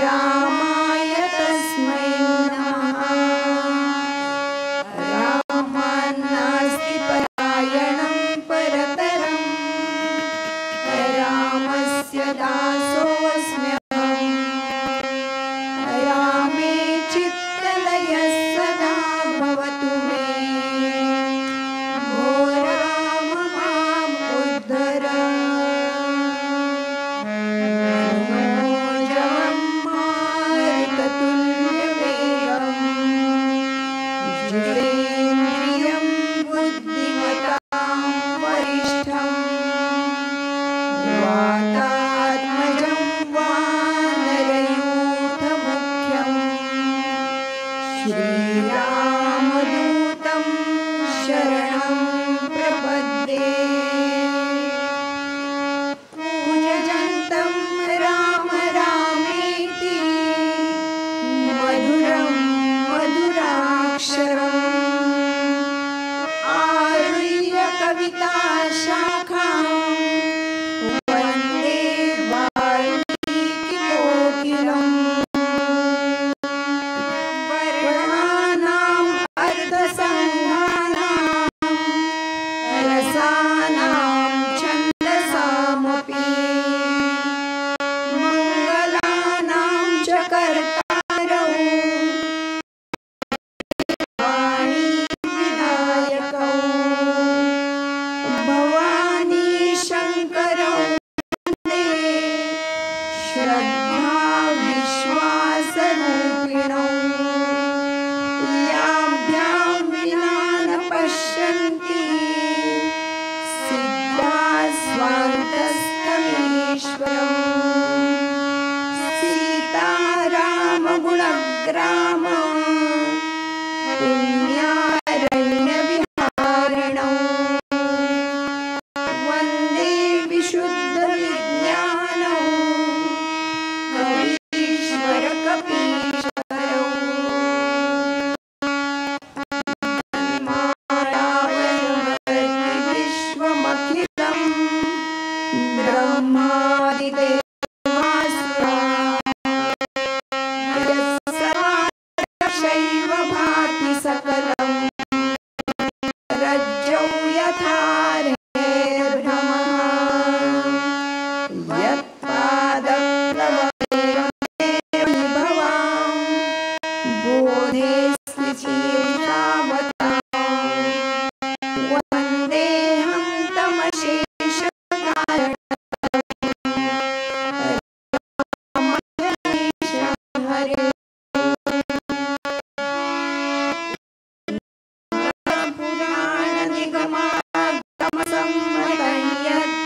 रामाय तस्मै नमः। रामान्नास्ति परायणं परतरं, रामस्य दासोऽस्म्यहम्। रामे चित्तलयः सदा भवतु मे, भो राम माम् उद्धर। मनोजवं मारुततुल्यवेगं, जितेन्द्रियं बुद्धिमतां वरिष्ठं। वातात्मजं वानरयूथमुख्यं, श्रीरामदूतं शरणं प्रपद्ये। कुजन्तं राम रामेति, मधुरं मधुराक्षरम्। आरुह्य कविताशाखां, वन्दे वाल्मीकिकोकिलम्। वर्णानाम् अर्धसङ्घानां, रसानां छन्दसामपि। मङ्गलानां च कर्तारौ, वाणी विनायकौ। भवानी शङ्करौ वन्दे, श्रद्धा विश्वासरूपिणौ। याभ्यां विना न पश्यन्ति, सिद्धा स्वान्तस्थमीश्वरम्। सीतारामगुणग्राम, पुण्यारण्यविहारिणौ। वन्दे विशुद्धविज्ञानौ, कवीश्वरकपीश्वरौ। मायावयवर्ति विश्वमखिलं, ब्रह्मादिदेवासुरा। यत्सर्वशैव भाति सकलं, रज्जौ यथा रेर्भ्रमः। यत्पादप्लवैरमेव विभवां, बोधेऽस्ति शीर्षावतां। वन्देऽहं तमशेषकारणं, रामधीशं हरे। पुराणनिगमागमसम्मतं यत्,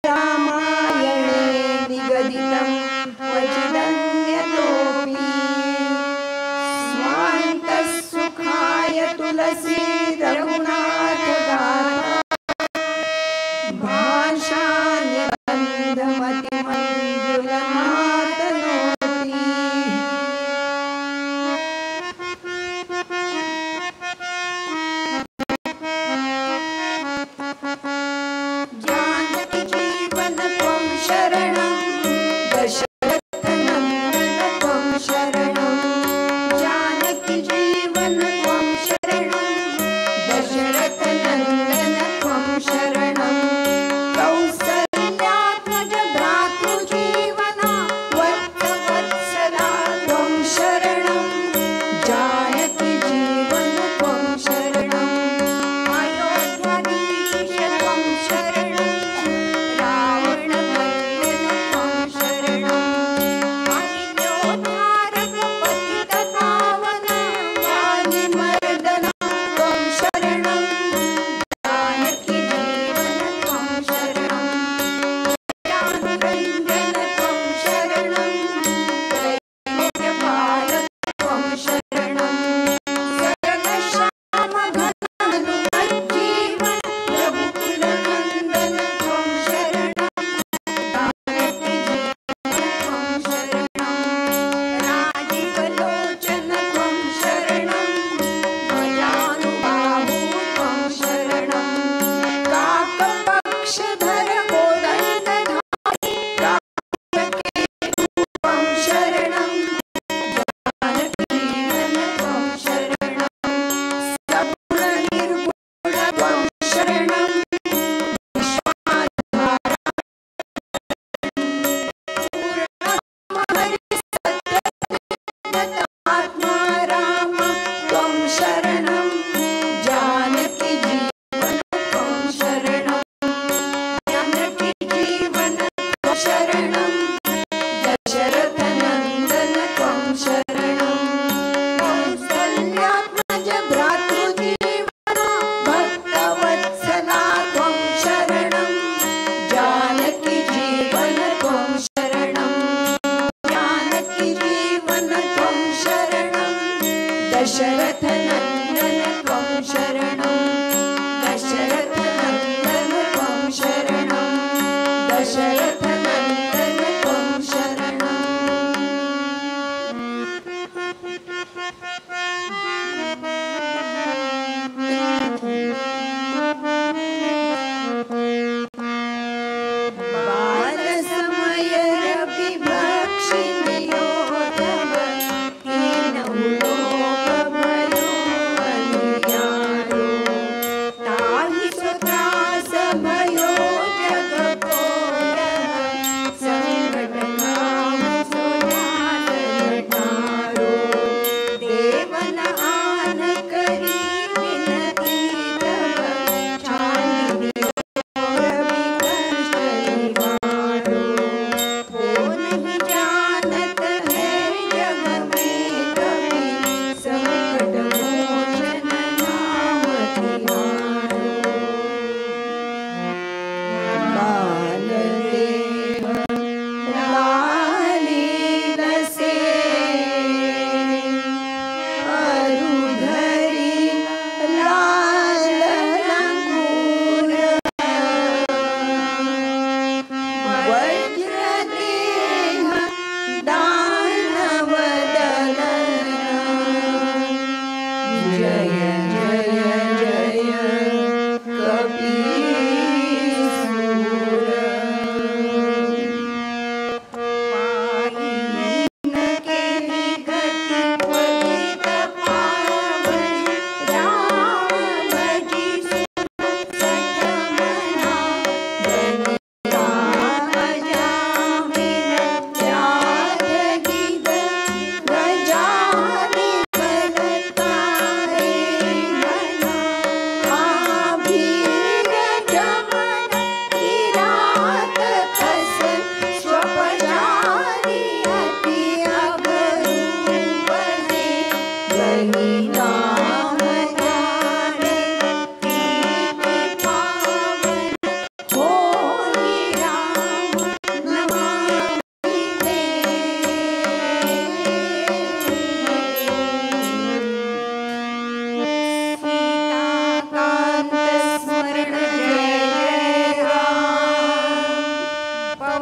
रामायणे निगदितं क्वचिदन्यतोऽपि। स्वान्तः सुखाय तुलसी रघुनाथगाथा, भाषा निबन्धमतिमञ्जुलमातनोति। जानकी जीवन त्वं शरणं, दशरथनन्दन त्वं शरणं। जानकी जीवन त्वं शरणं, दशरथनन्दन त्वं शरणं। कौसल्यात्मज भ्रातृजीवना, वत्सवत्सला त्वं शरणं। जानकी जीवन त्वं शरणं। अयोध्याधीश त्वं शरणं, रावणमर्दन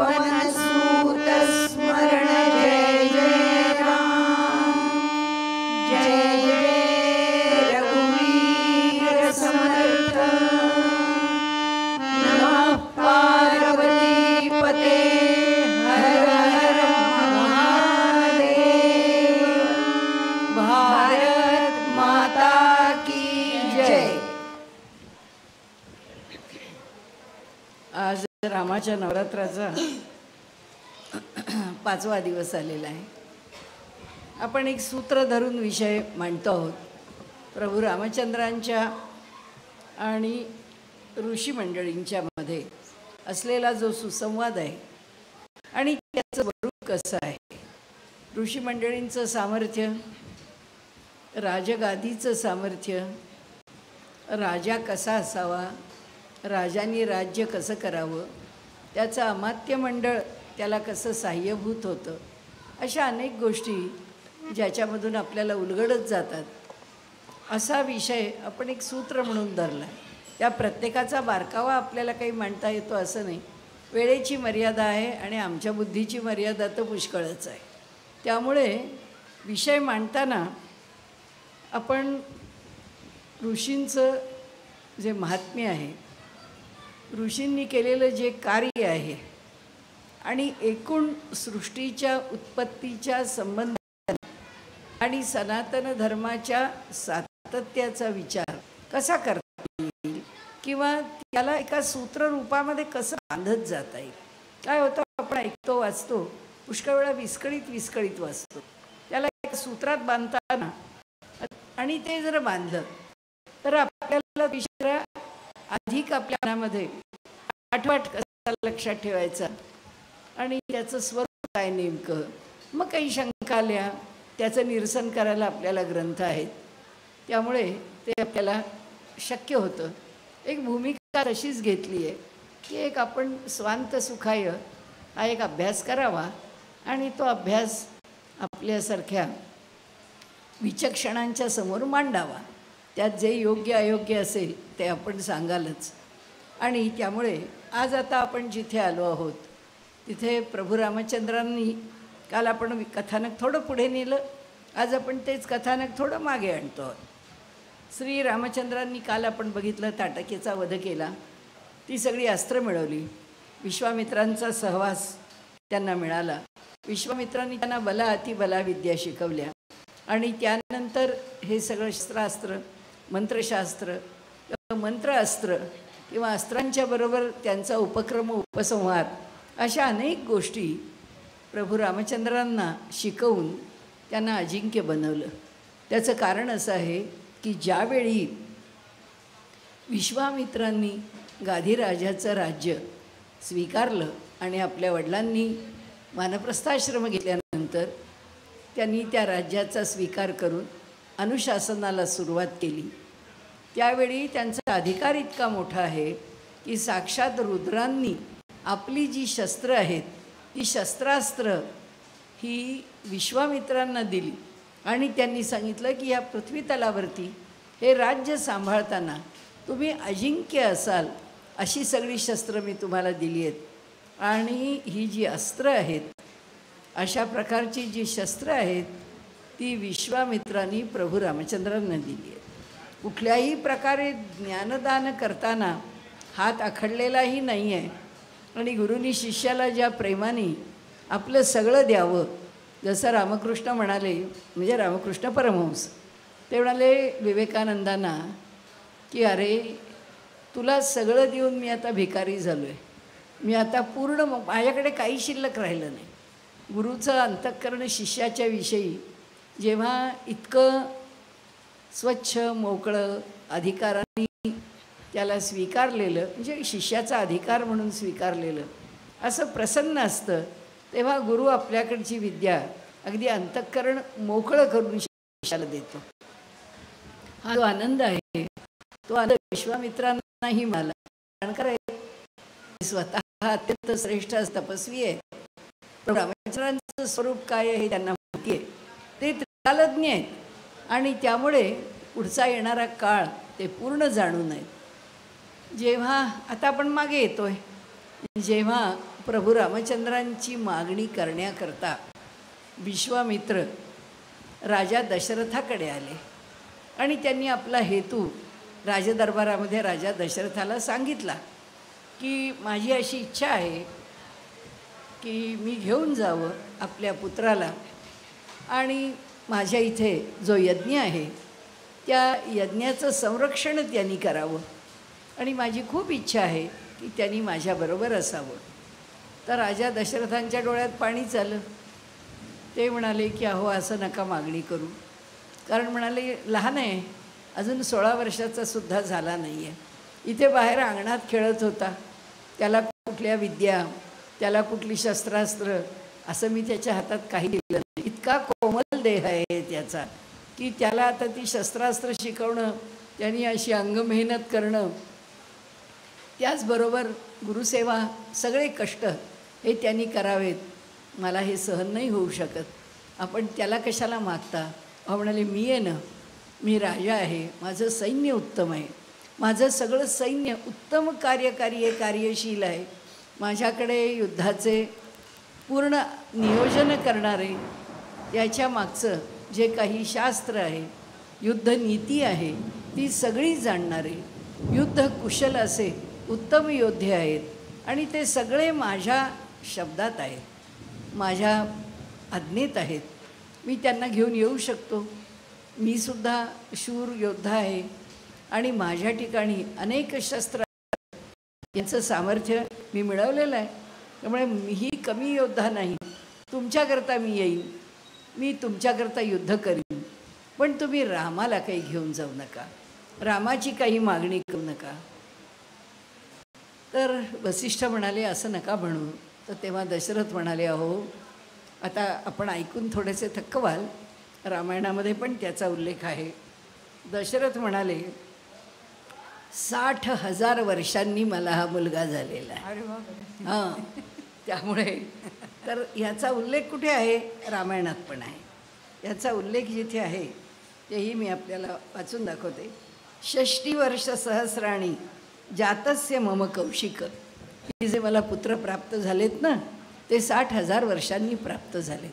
पवनसूत स्मरण जय जय राम जय जय रघुवीर समर्थ नमः पार्वती पते हर हर महादेव भारत माता की जय। आज रामाच्या नवरात्राचा 5वा दिवस आलेला आहे। आपण एक सूत्र धरून विषय मांडतो आहोत। प्रभू रामचंद्रांच्या आणि ऋषी मंडळींच्या मध्ये असलेला जो सुसंवाद आहे आणि त्याचं स्वरूप कसं आहे, ऋषी मंडळींचं सामर्थ्य, राजगादीचं सामर्थ्य, राजा कसा असावा, राजांनी राज्य कसं करावं, त्याचं अमात्य मंडळ त्याला कसं साह्यभूत होतं, अशा अनेक गोष्टी ज्याच्यामधून आपल्याला उलगडत जातात, असा विषय आपण एक सूत्र म्हणून धरला आहे। त्या प्रत्येकाचा बारकावा आपल्याला काही मांडता येतो असं नाही, वेळेची मर्यादा आहे आणि आमच्या बुद्धीची मर्यादा तर पुष्कळच आहे। त्यामुळे विषय मांडताना आपण ऋषींचं जे महात्म्य आहे, ऋषींनी केलेलं जे कार्य आहे आणि एकूण सृष्टीच्या उत्पत्तीच्या संबंध आणि सनातन धर्माच्या सातत्याचा विचार कसा करता येईल किंवा त्याला एका सूत्ररूपामध्ये कसं बांधत जाता येईल। काय होतं, आपण ऐकतो वाचतो, पुष्कळ वेळा विस्कळीत वाचतो, त्याला एका सूत्रात बांधताना आणि ते जर बांधलं तर आपल्याला विषय अधिक आपल्या मनामध्ये आठवट कसा लक्षात ठेवायचा आणि त्याचं स्वरूप काय नेमकं, मग काही शंका आल्या त्याचं निरसन करायला आपल्याला ग्रंथ आहेत, त्यामुळे ते आपल्याला शक्य होतं। एक भूमिका तशीच घेतली आहे की एक आपण स्वांत सुखाय हा एक अभ्यास करावा आणि तो अभ्यास आपल्यासारख्या विचक्षणांच्या समोर मांडावा, त्यात जे योग्य अयोग्य असेल ते आपण सांगालच। आणि त्यामुळे आज आता आपण जिथे आलो आहोत तिथे प्रभू रामचंद्रांनी काल आपण कथानक थोडं पुढे नेलं, आज आपण तेच कथानक थोडं मागे आणतो आहोत। श्री रामचंद्रांनी काल आपण बघितलं ताटकीचा वध केला, ती सगळी अस्त्र मिळवली, विश्वामित्रांचा सहवास त्यांना मिळाला, विश्वामित्रांनी त्यांना बला अतिबला विद्या शिकवल्या आणि त्यानंतर हे सगळं शस्त्रास्त्र, मंत्रशास्त्र, मंत्रअस्त्र किंवा अस्त्रांच्या बरोबर त्यांचा उपक्रम, उपसंहार, अशा अनेक गोष्टी प्रभू रामचंद्रांना शिकवून त्यांना अजिंक्य बनवलं। त्याचं कारण असं आहे की ज्यावेळी विश्वामित्रांनी गाधीराजाचं राज्य स्वीकारलं आणि आपल्या वडिलांनी वानप्रस्थाश्रम घेतल्यानंतर त्यांनी त्या राज्याचा स्वीकार करून अनुशासनाला सुरुवात केली, त्यावेळी त्यांचा अधिकार इतका मोठा आहे की साक्षात रुद्रांनी आपली जी शस्त्र आहेत ती शस्त्रास्त्र ही विश्वामित्रांना दिली आणि त्यांनी सांगितलं की या पृथ्वीतलावरती हे राज्य सांभाळताना तुम्ही अजिंक्य असाल अशी सगळी शस्त्र मी तुम्हाला दिली आहेत आणि ही जी अस्त्र आहेत, अशा प्रकारची जी शस्त्र आहेत ती विश्वामित्रांनी प्रभू रामचंद्रांना दिली आहेत। कुठल्याही प्रकारे ज्ञानदान करताना हात आखडलेलाही नाही आहे आणि गुरुनी शिष्याला ज्या प्रेमाने आपलं सगळं द्यावं, जसं रामकृष्ण म्हणाले, म्हणजे रामकृष्ण परमहंस ते म्हणाले विवेकानंदांना की अरे तुला सगळं देऊन मी आता भिकारी झालो आहे, मी आता पूर्ण, माझ्याकडे काही शिल्लक राहिलं नाही। गुरुचं अंतःकरण शिष्याच्या विषयी जेव्हा इतकं स्वच्छ मोकळं अधिकाराने त्याला स्वीकारलेलं, म्हणजे शिष्याचा अधिकार म्हणून स्वीकारलेलं असं प्रसन्न असतं, तेव्हा गुरु आपल्याकडची विद्या अगदी अंतःकरण मोकळं करून शिष्याला देतो। हा जो आनंद आहे तो आनंद विश्वामित्रांनाही मिळाला, कारण काय स्वतः अत्यंत श्रेष्ठ तपस्वी आहे, रामचंद्रांचं स्वरूप काय आहे हे त्यांना माहिती आहे, ते त्रिकालज्ञ आहेत आणि त्यामुळे पुढचा येणारा काळ ते पूर्ण जाणून आहेत। जेव्हा आता आपण मागे येतोय, जेव्हा प्रभू रामचंद्रांची मागणी करण्याकरता विश्वामित्र राजा दशरथाकडे आले आणि त्यांनी आपला हेतू राजदरबारामध्ये राजा दशरथाला सांगितला की माझी अशी इच्छा आहे की मी घेऊन जावं आपल्या पुत्राला आणि माझ्या इथे जो यज्ञ आहे त्या यज्ञाचं संरक्षण त्यांनी करावं आणि माझी खूप इच्छा आहे की त्यांनी माझ्याबरोबर असावं. तर राजा दशरथांच्या डोळ्यात पाणीच आलं. ते म्हणाले की अहो असं नका मागणी करू, कारण म्हणाले लहान आहे, अजून 16 वर्षाचा सुद्धा झाला नाही आहे, इथे बाहेर अंगणात खेळत होता, त्याला कुठल्या विद्या, त्याला कुठली शस्त्रास्त्र असं मी त्याच्या हातात काही दिलं नाही. इतका कोमल देह आहे त्याचा की त्याला आता ती शस्त्रास्त्र शिकवणं, त्यांनी अशी अंगमेहनत करणं, त्याचबरोबर गुरुसेवा, सगळे कष्ट हे त्यांनी करावेत, मला हे सहन नाही होऊ शकत. आपण त्याला कशाला मागता? अहो म्हणाले मी आहे ना, मी राजा आहे, माझं सैन्य उत्तम आहे, माझं सगळं सैन्य उत्तम कार्यकारी आहे, कार्यशील आहे, माझ्याकडे युद्धाचे पूर्ण नियोजन करणारे, याच्या मागचं जे काही शास्त्र आहे, युद्धनीती आहे, ती सगळी जाणणारे, युद्ध कुशल असे उत्तम योद्धे आहेत आणि ते सगळे माझ्या शब्दात आहेत, माझ्या आज्ञेत आहेत, मी त्यांना घेऊन येऊ शकतो. मी सुद्धा शूर योद्धा आहे आणि माझ्या ठिकाणी अनेक शस्त्र, यांचं सामर्थ्य मी मिळवलेलं आहे, त्यामुळे मीही कमी योद्धा नाही. तुमच्याकरता मी येईन, मी तुमच्याकरता युद्ध करीन, पण तुम्ही रामाला काही घेऊन जाऊ नका, रामाची काही मागणी करू नका. तर वसिष्ठ म्हणाले असं नका म्हणू. तर तेव्हा दशरथ म्हणाले अहो आता आपण ऐकून थोडेसे थक्क व्हाल, रामायणामध्ये पण त्याचा उल्लेख आहे. दशरथ म्हणाले 60,000 वर्षांनी मला हा मुलगा झालेला आहे. हां, त्यामुळे तर ह्याचा उल्लेख कुठे आहे? रामायणात पण आहे. याचा उल्लेख जिथे आहे तेही मी आपल्याला वाचून दाखवते. 60 वर्ष सहस्राणी जातस्य मम कौशिक, की जे मला पुत्र प्राप्त झालेत ना ते 60,000 वर्षांनी प्राप्त झालेत.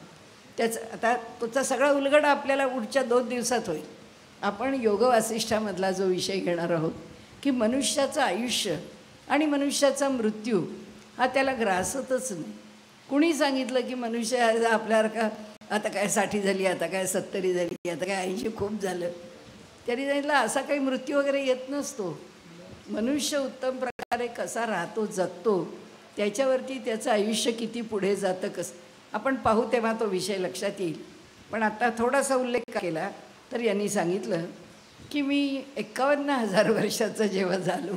त्याचं आता त्याचा सगळा उलगडा आपल्याला पुढच्या 2 दिवसात होईल. आपण योग वासिष्ठामधला जो विषय घेणार आहोत की मनुष्याचं आयुष्य आणि मनुष्याचा मृत्यू हा त्याला ग्रासतच नाही. कुणी सांगितलं की मनुष्य आपल्यासारखा आता काय 60 झाली, आता काय 70 झाली, आता काय 80 खूप झालं, त्यांनी सांगितलं असा काही मृत्यू वगैरे येत नसतो. मनुष्य उत्तम प्रकारे कसा राहतो, जगतो, त्याच्यावरती त्याचं आयुष्य किती पुढे जातं कसं आपण पाहू, तेव्हा तो विषय लक्षात येईल. पण आता थोडासा उल्लेख केला तर यांनी सांगितलं की मी 51,000 वर्षाचं जेव्हा झालो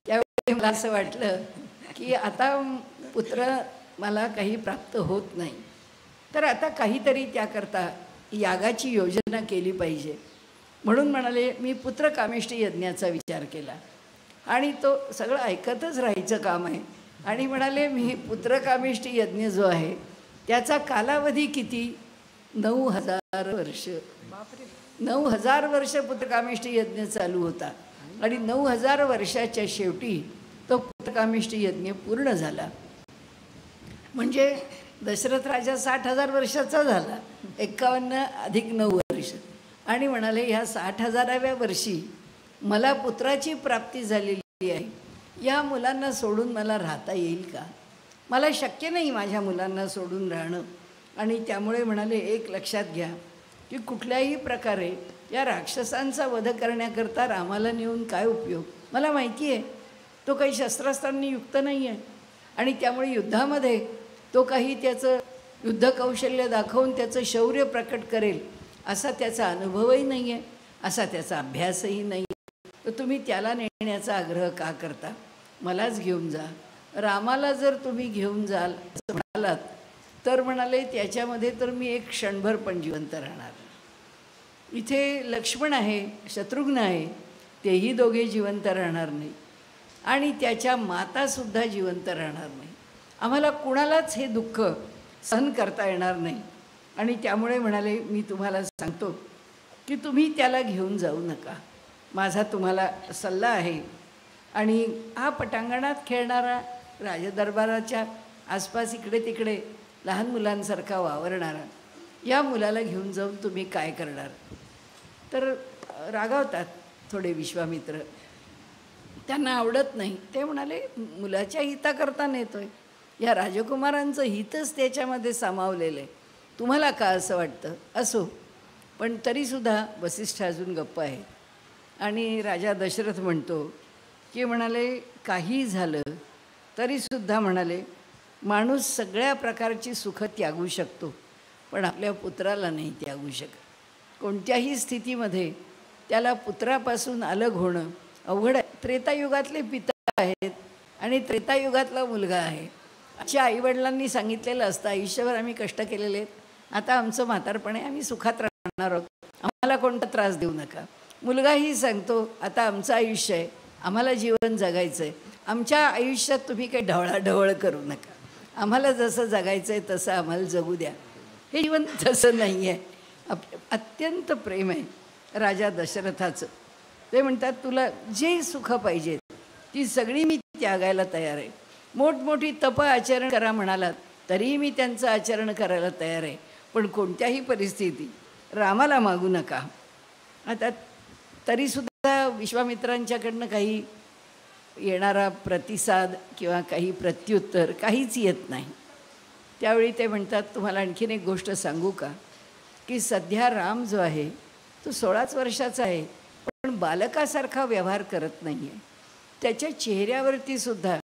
त्यावेळी मला असं वाटलं की आता पुत्र मला काही प्राप्त होत नाही, तर आता काहीतरी त्याकरता यागाची योजना केली पाहिजे. म्हणून म्हणाले मी पुत्रकामेष्टी यज्ञाचा विचार केला आणि तो सगळं ऐकतच राहायचं काम आहे. आणि म्हणाले मी पुत्रकामेष्टी यज्ञ जो आहे त्याचा कालावधी किती? 9,000 वर्ष. 9,000 वर्ष पुत्रकामेष्टी यज्ञ चालू होता आणि 9,000 वर्षाच्या शेवटी तो पुत्रकामेष्टी यज्ञ पूर्ण झाला. म्हणजे दशरथ राजा 60,000 वर्षाचा झाला, 51 अधिक 9 वर्ष. आणि म्हणाले ह्या 60,000व्या वर्षी मला पुत्राची प्राप्ती झालेली आहे, या मुलांना सोडून मला राहता येईल का? मला शक्य नाही माझ्या मुलांना सोडून राहणं. आणि त्यामुळे म्हणाले एक लक्षात घ्या की कुठल्याही प्रकारे या राक्षसांचा वध करण्याकरता रामाला नेऊन काय उपयोग? मला माहिती आहे तो काही शस्त्रास्त्रांनी युक्त नाही आहे आणि त्यामुळे युद्धामध्ये तो काही त्याचं युद्धकौशल्य दाखवून त्याचं शौर्य प्रकट करेल असा त्याचा अनुभवही नाही आहे, असा त्याचा अभ्यासही नाही. तर तुम्ही त्याला नेण्याचा आग्रह का करता? मलाच घेऊन जा. रामाला जर तुम्ही घेऊन जाल असं म्हणालात तर म्हणाले त्याच्यामध्ये तर मी एक क्षणभर पण जिवंत राहणार. इथे लक्ष्मण आहे, शत्रुघ्न आहे, तेही दोघे जिवंत राहणार नाही आणि त्याच्या मातासुद्धा जिवंत राहणार नाही. आम्हाला कुणालाच हे दुःख सहन करता येणार नाही. आणि त्यामुळे म्हणाले मी तुम्हाला सांगतो की तुम्ही त्याला घेऊन जाऊ नका, माझा तुम्हाला सल्ला आहे. आणि हा पटांगणात खेळणारा राजदरबाराच्या आसपास इकडे तिकडे लहान मुलांसारखा वावरणारा या मुलाला घेऊन जाऊन तुम्ही काय करणार? तर रागावतात थोडे विश्वामित्र, त्यांना आवडत नाही. ते म्हणाले, मुलाच्या हिताकरता नेतोय, या राजकुमारांचं हितच त्याच्यामध्ये सामावलेलं आहे, तुम्हाला का असं वाटतं? असो, पण तरीसुद्धा वसिष्ठ अजून गप्प आहे. आणि राजा दशरथ म्हणतो की म्हणाले, काही झालं तरीसुद्धा म्हणाले, माणूस सगळ्या प्रकारची सुखं त्यागू शकतो, पण आपल्या पुत्राला नाही त्यागू शकत. कोणत्याही स्थितीमध्ये त्याला पुत्रापासून अलग होणं अवघड आहे. त्रेतायुगातले पिता आहेत आणि त्रेतायुगातला मुलगा आहे. आमच्या आईवडिलांनी सांगितलेलं असतं, आयुष्यभर आम्ही कष्ट केलेले आहेत, आता आमचं म्हातारपण आहे, आम्ही सुखात राहणार आहोत, आम्हाला कोणता त्रास देऊ नका. मुलगाही सांगतो, आता आमचं आयुष्य आहे, आम्हाला जीवन जगायचं आहे, आमच्या आयुष्यात तुम्ही काही ढवळाढवळ करू नका, आम्हाला जसं जगायचं आहे तसं आम्हाला जगू द्या. हे जीवन तसं नाही आहे. अत्यंत प्रेम आहे राजा दशरथाचं. ते म्हणतात, तुला जे सुख पाहिजेत ती सगळी मी त्यागायला तयार आहे. मोठमोठी तप आचरण करा म्हणालात तरीही मी त्यांचं आचरण करायला तयार आहे, पण कोणत्याही परिस्थितीत रामाला मागू नका. आता तरीसुद्धा विश्वामित्रांच्याकडनं काही येणारा प्रतिसाद किंवा काही प्रत्युत्तर काहीच येत नाही. त्यावेळी ते म्हणतात, तुम्हाला आणखीन एक गोष्ट सांगू का, की सध्या राम जो आहे तो 16च वर्षाचा आहे, पण बालकासारखा व्यवहार करत नाही आहे. त्याच्या चेहऱ्यावरती सुद्धा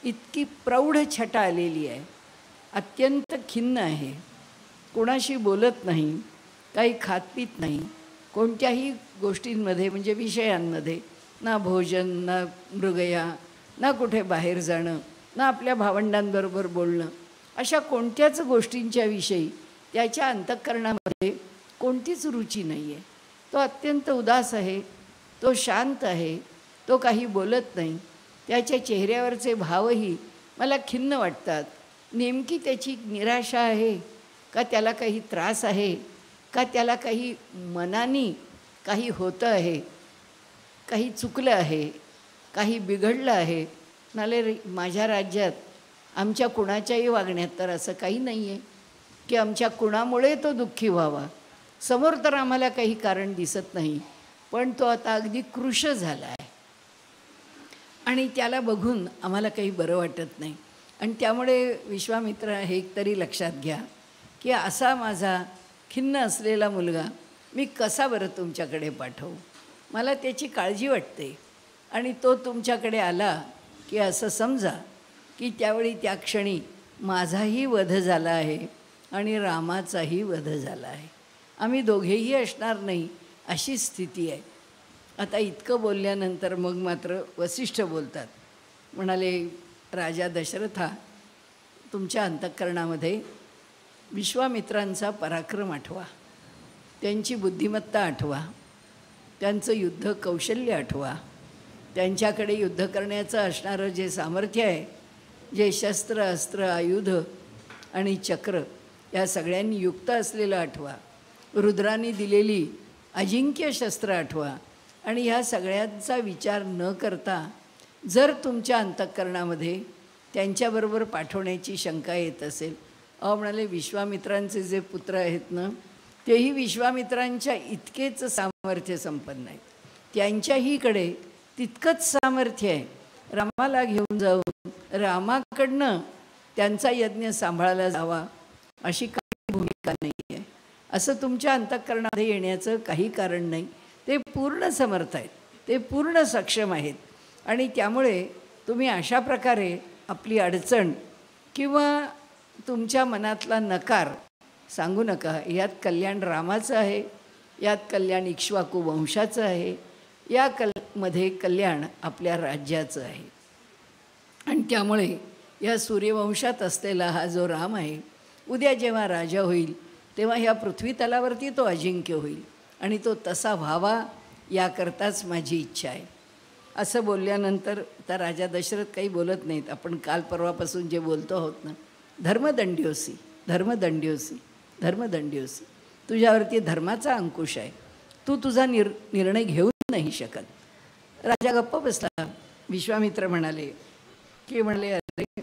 इतकी प्रौढ छटा आलेली आहे, अत्यंत खिन्न आहे, कोणाशी बोलत नाही, काही खातपीत नाही, कोणत्याही गोष्टींमध्ये म्हणजे विषयांमध्ये ना भोजन, ना मृगया, ना कुठे बाहेर जाणं, ना आपल्या भावंडांबरोबर बोलणं, अशा कोणत्याच गोष्टींच्या विषयी त्याच्या अंतःकरणामध्ये कोणतीच रुची नाही आहे. तो अत्यंत उदास आहे, तो शांत आहे, तो काही बोलत नाही. त्याच्या चेहऱ्यावरचे भावही मला खिन्न वाटतात. नेमकी त्याची निराशा आहे का त्याला काही त्रास आहे का त्याला काही मनानी काही होतं आहे, काही चुकलं आहे, काही बिघडलं आहे. नाले माझ्या राज्यात आमच्या कुणाच्याही वागण्यात तर असं काही नाही आहे की आमच्या कुणामुळे तो दुःखी व्हावा. समोर तर आम्हाला काही कारण दिसत नाही, पण तो आता अगदी कृश झाला आहे आणि त्याला बघून आम्हाला काही बरं वाटत नाही. आणि त्यामुळे विश्वामित्र हे तरी लक्षात घ्या की असा माझा खिन्न असलेला मुलगा मी कसा बरं तुमच्याकडे पाठवू. मला त्याची काळजी वाटते. आणि तो तुमच्याकडे आला की असं समजा की त्यावेळी त्या क्षणी माझाही वध झाला आहे आणि रामाचाही वध झाला आहे. आम्ही दोघेही असणार नाही अशी स्थिती आहे. आता इतकं बोलल्यानंतर मग मात्र वसिष्ठ बोलतात. म्हणाले, राजा दशरथा, तुमच्या अंतःकरणामध्ये विश्वामित्रांचा पराक्रम आठवा, त्यांची बुद्धिमत्ता आठवा, त्यांचं युद्ध कौशल्य आठवा, त्यांच्याकडे युद्ध करण्याचं असणारं जे सामर्थ्य आहे, जे शस्त्र, अस्त्र, आयुध आणि चक्र या सगळ्यांनी युक्त असलेलं आठवा, रुद्रांनी दिलेली अजिंक्य शस्त्र आठवा. आणि ह्या सगळ्यांचा विचार न करता जर तुमच्या अंतःकरणामध्ये त्यांच्याबरोबर पाठवण्याची शंका येत असेल, म्हणाले, विश्वामित्रांचे जे पुत्र आहेत ना, तेही विश्वामित्रांच्या इतकेच सामर्थ्य संपन्न आहेत, त्यांच्याहीकडे तितकंच सामर्थ्य आहे. रामाला घेऊन जाऊन रामाकडनं त्यांचा यज्ञ सांभाळायला जावा अशी काही भूमिका नाही आहे. असं तुमच्या अंतःकरणामध्ये येण्याचं काही कारण नाही. ते पूर्ण समर्थ आहेत, ते पूर्ण सक्षम आहेत. आणि त्यामुळे तुम्ही अशा प्रकारे आपली अडचण किंवा तुमच्या मनातला नकार सांगू नका. यात कल्याण रामाचं आहे, यात कल्याण इक्ष्वाकू वंशाचं आहे, या मध्ये कल्याण आपल्या राज्याचं आहे. आणि त्यामुळे या सूर्यवंशात असलेला हा जो राम आहे, उद्या जेव्हा राजा होईल तेव्हा ह्या पृथ्वी तलावरती तो अजिंक्य होईल आणि तो तसा व्हावा याकरताच माझी इच्छा आहे. असं बोलल्यानंतर तर राजा दशरथ काही बोलत नाहीत. आपण काल परवापासून जे बोलतो आहोत ना, धर्मदंड्योसी, धर्मदंड्योसी, धर्मदंड्योसी, तुझ्यावरती धर्माचा अंकुश आहे, तू तुझा निर्णय घेऊ नाही शकत. राजा गप्प बसला. विश्वामित्र म्हणाले, अरे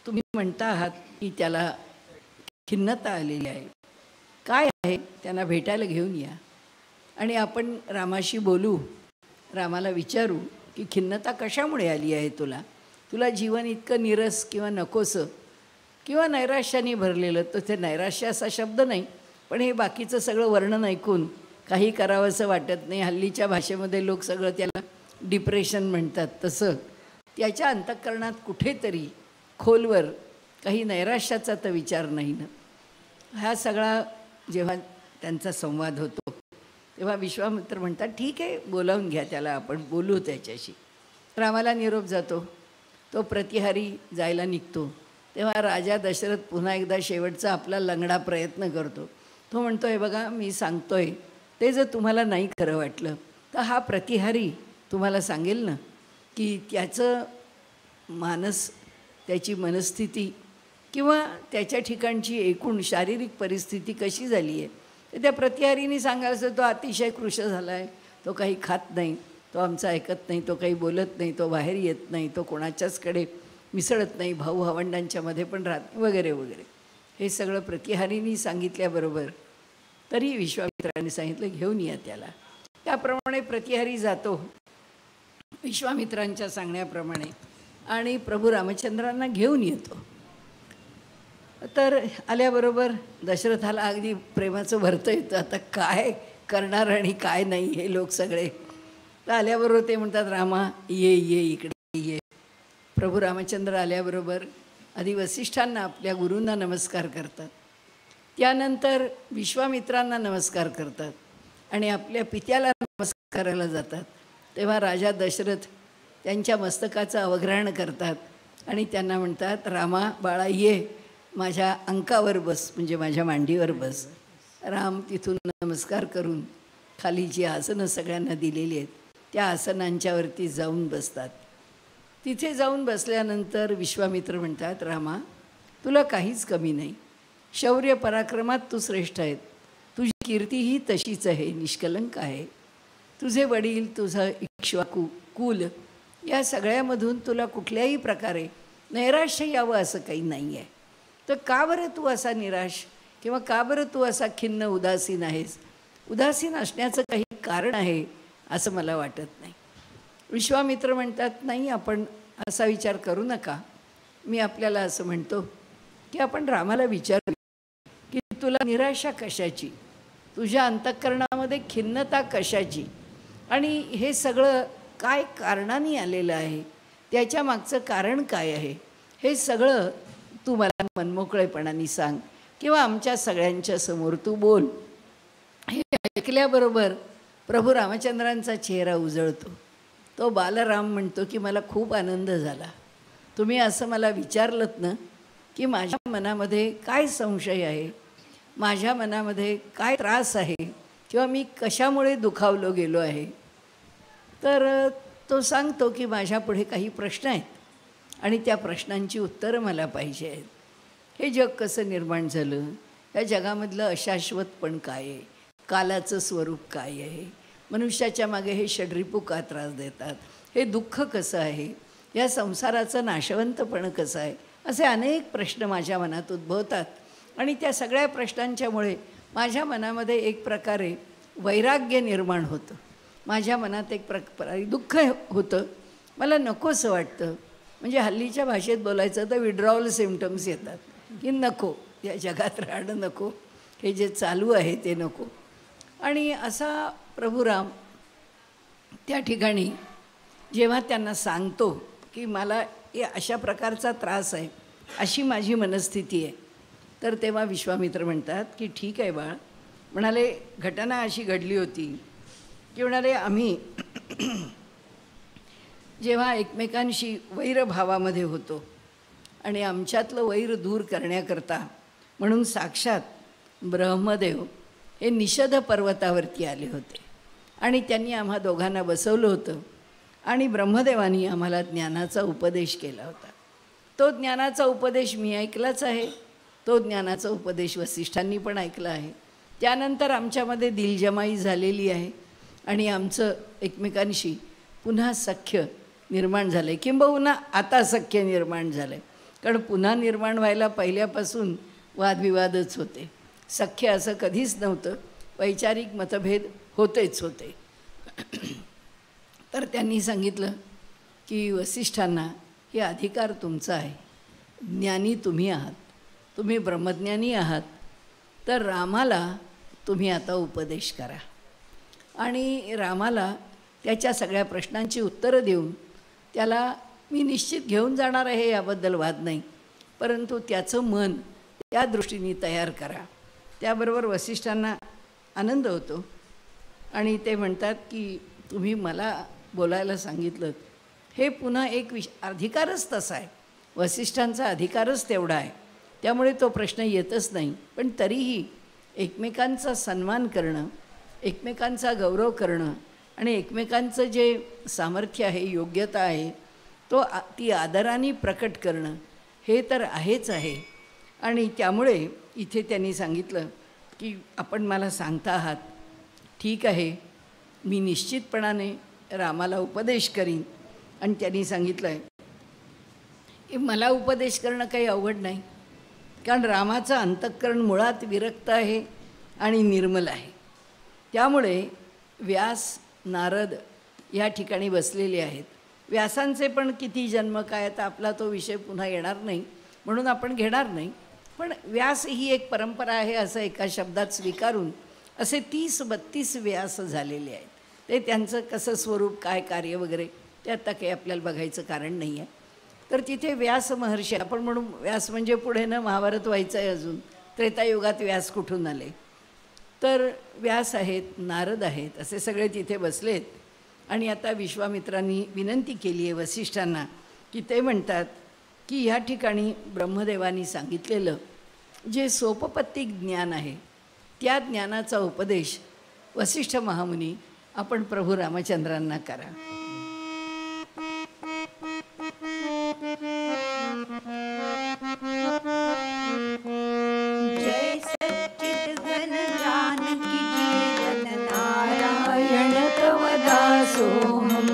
तुम्ही म्हणता आहात की त्याला खिन्नता आलेली आहे. काय आहे? त्यांना भेटायला घेऊन या आणि आपण रामाशी बोलू, रामाला विचारू की खिन्नता कशामुळे आली आहे तुला? तुला जीवन इतकं नीरस किंवा नकोसं किंवा नैराश्याने भरलेलं. तर ते नैराश्य असा शब्द नाही, पण हे बाकीचं सगळं वर्णन ऐकून काही करावंसं वाटत नाही. हल्लीच्या भाषेमध्ये लोक सगळं त्याला डिप्रेशन म्हणतात. तसं त्याच्या अंतःकरणात कुठेतरी खोलवर काही नैराश्याचा तर विचार नाही ना. हा सगळा जेव्हा त्यांचा संवाद होतो तेव्हा विश्वामित्र म्हणतात, ठीक आहे, बोलावून घ्या त्याला, आपण बोलू त्याच्याशी. रामाला निरोप जातो. तो प्रतिहारी जायला निघतो तेव्हा राजा दशरथ पुन्हा एकदा शेवटचा आपला लंगडा प्रयत्न करतो. तो म्हणतो, हे बघा, मी सांगतोय ते जर तुम्हाला नाही खरं वाटलं तर हा प्रतिहारी तुम्हाला सांगेल ना की त्याचं मानस, त्याची मनस्थिती किंवा त्याच्या ठिकाणची एकूण शारीरिक परिस्थिती कशी झाली आहे. तर त्या प्रतिहारीने सांगायचं, तो अतिशय कृश झाला आहे, तो काही खात नाही, तो आमचं ऐकत नाही, तो काही बोलत नाही, तो बाहेर येत नाही, तो कोणाच्याचकडे मिसळत नाही, भाऊ भावंडांच्यामध्ये पण राहत नाही, वगैरे वगैरे. हे सगळं प्रतिहारीने सांगितल्याबरोबर तरी विश्वामित्राने सांगितलं, घेऊन या त्याला. त्याप्रमाणे प्रतिहारी जातो विश्वामित्रांच्या सांगण्याप्रमाणे आणि प्रभू रामचंद्रांना घेऊन येतो. तर आल्याबरोबर दशरथाला अगदी प्रेमाचं भरतं येतं. आता काय करणार आणि काय नाही हे लोक सगळे. तर आल्याबरोबर ते म्हणतात, रामा ये ये इकडे ये. प्रभू रामचंद्र आल्याबरोबर आधी वसिष्ठांना, आपल्या गुरूंना नमस्कार करतात, त्यानंतर विश्वामित्रांना नमस्कार करतात आणि आपल्या पित्याला नमस्कार करायला जातात. तेव्हा राजा दशरथ त्यांच्या मस्तकाचं अवग्रहण करतात आणि त्यांना म्हणतात, रामा बाळा ये, माझ्या अंकावर बस, म्हणजे माझ्या मांडीवर बस. राम तिथून नमस्कार करून खाली जी आसनं सगळ्यांना दिलेली आहेत त्या आसनांच्यावरती जाऊन बसतात. तिथे जाऊन बसल्यानंतर विश्वामित्र म्हणतात, रामा तुला काहीच कमी नाही, शौर्य पराक्रमात तू श्रेष्ठ आहेत, तुझी कीर्तीही तशीच आहे, निष्कलंक आहे. तुझे वडील, तुझं इक्ष्वाकू कुल, या सगळ्यामधून तुला कुठल्याही प्रकारे नैराश्य यावं असं काही नाही आहे. तर का बरं तू असा निराश किंवा का बरं तू असा खिन्न उदासीन आहेस? उदासीन असण्याचं काही कारण आहे असं मला वाटत नाही. विश्वामित्र म्हणतात, नाही, आपण असा विचार करू नका. मी आपल्याला असं म्हणतो की आपण रामाला विचारू की तुला निराशा कशाची, तुझ्या अंतःकरणामध्ये खिन्नता कशाची आणि हे सगळं काय कारणाने आलेलं आहे, त्याच्या मागचं कारण काय आहे, हे सगळं तू मला मनमोकळेपणाने सांग किंवा आमच्या सगळ्यांच्या समोर तू बोल. हे ऐकल्याबरोबर प्रभू रामचंद्रांचा चेहरा उजळतो. तो बालराम म्हणतो की मला खूप आनंद झाला. तुम्ही असं मला विचारलंत ना की माझ्या मनामध्ये काय संशय आहे, माझ्या मनामध्ये काय त्रास आहे किंवा मी कशामुळे दुखावलो गेलो आहे. तर तो सांगतो की माझ्यापुढे काही प्रश्न आहेत आणि त्या प्रश्नांची उत्तरं मला पाहिजे आहेत. हे जग कसं निर्माण झालं, या जगामधलं अशाश्वतपण काय आहे, कालाचं स्वरूप काय आहे, मनुष्याच्या मागे हे षड्रिपू का त्रास देतात, हे दुःख कसं आहे, या संसाराचं नाशवंतपण कसं आहे, असे अनेक प्रश्न माझ्या मनात उद्भवतात. आणि त्या सगळ्या प्रश्नांच्यामुळे माझ्या मनामध्ये एक प्रकारे वैराग्य निर्माण होतं. माझ्या मनात एक प्रकारे दुःख होतं, मला नकोसं वाटतं. म्हणजे हल्लीच्या भाषेत बोलायचं तर विड्रॉवल सिम्पटम्स येतात की नको, या जगात राहणं नको, हे जे चालू आहे ते नको. आणि असा प्रभू राम त्या ठिकाणी जेव्हा त्यांना सांगतो की मला अशा प्रकारचा त्रास आहे, अशी माझी मनस्थिती आहे, तर तेव्हा विश्वामित्र म्हणतात की ठीक आहे बाळ. म्हणाले, घटना अशी घडली होती की म्हणाले आम्ही जेव्हा एकमेकांशी वैरभावामध्ये होतो आणि आमच्यातलं वैर दूर करण्याकरता म्हणून साक्षात ब्रह्मदेव हे निषद पर्वतावरती आले होते आणि त्यांनी आम्हा दोघांना बसवलं होतं आणि ब्रह्मदेवानी आम्हाला ज्ञानाचा उपदेश केला होता. तो ज्ञानाचा उपदेश मी ऐकलाच आहे, तो ज्ञानाचा उपदेश वसिष्ठांनी पण ऐकला आहे. त्यानंतर आमच्यामध्ये दिलजमाई झालेली आहे आणि आमचं एकमेकांशी पुन्हा सख्य निर्माण झालं आहे, किंबहुना आता सख्य निर्माण झालं आहे. कारण पुन्हा निर्माण व्हायला पहिल्यापासून वादविवादच होते. सख्य असं कधीच नव्हतं, वैचारिक मतभेद होतेच होते. तर त्यांनी सांगितलं की वसिष्ठांना हे अधिकार तुमचा आहे, ज्ञानी तुम्ही आहात, तुम्ही ब्रह्मज्ञानी आहात, तर रामाला तुम्ही आता उपदेश करा. आणि रामाला त्याच्या सगळ्या प्रश्नांची उत्तरं देऊन त्याला मी निश्चित घेऊन जाणार आहे, याबद्दल वाद नाही, परंतु त्याचं मन त्या दृष्टीने तयार करा. त्याबरोबर वसिष्ठांना आनंद होतो आणि ते म्हणतात की तुम्ही मला बोलायला सांगितलं, हे पुन्हा एक अधिकारच तसा आहे, वसिष्ठांचा अधिकारच तेवढा आहे, त्यामुळे तो प्रश्न येतच नाही. पण तरीही एकमेकांचा सन्मान करणं, एकमेकांचा गौरव करणं आणि एकमेकांचं जे सामर्थ्य आहे, योग्यता आहे, ती आदराने प्रकट करणं हे तर आहेच आहे. आणि त्यामुळे इथे त्यांनी सांगितलं की आपण मला सांगता आहात, ठीक आहे, मी निश्चितपणाने रामाला उपदेश करीन. आणि त्यांनी सांगितलं आहे की मला उपदेश करणं काही अवघड नाही, कारण रामाचं अंतःकरण मुळात विरक्त आहे आणि निर्मल आहे. त्यामुळे व्यास, नारद या ठिकाणी बसलेले आहेत. व्यासांचे पण किती जन्म काय, आता आपला तो विषय पुन्हा येणार नाही म्हणून आपण घेणार नाही, पण व्यास ही एक परंपरा आहे असं एका शब्दात स्वीकारून असे 30-32 व्यास झालेले आहेत. ते त्यांचं कसं स्वरूप, काय कार्य वगैरे ते आता काही आपल्याला बघायचं कारण नाही आहे. तर तिथे व्यास महर्षी, आपण म्हणून व्यास म्हणजे पुढे न महाभारत व्हायचं आहे अजून, त्रेतायुगात व्यास कुठून आले, तर व्यास आहेत, नारद आहेत, असे सगळे तिथे बसलेत. आणि आता विश्वामित्रांनी विनंती केली आहे वसिष्ठांना की ते म्हणतात की ह्या ठिकाणी ब्रह्मदेवानी सांगितलेलं जे सोपपत्तिक ज्ञान आहे, त्या ज्ञानाचा उपदेश वसिष्ठ महामुनी आपण प्रभू रामचंद्रांना करा. जय सच्चिद घन जानकी जीवन नारायण तव दासोहम.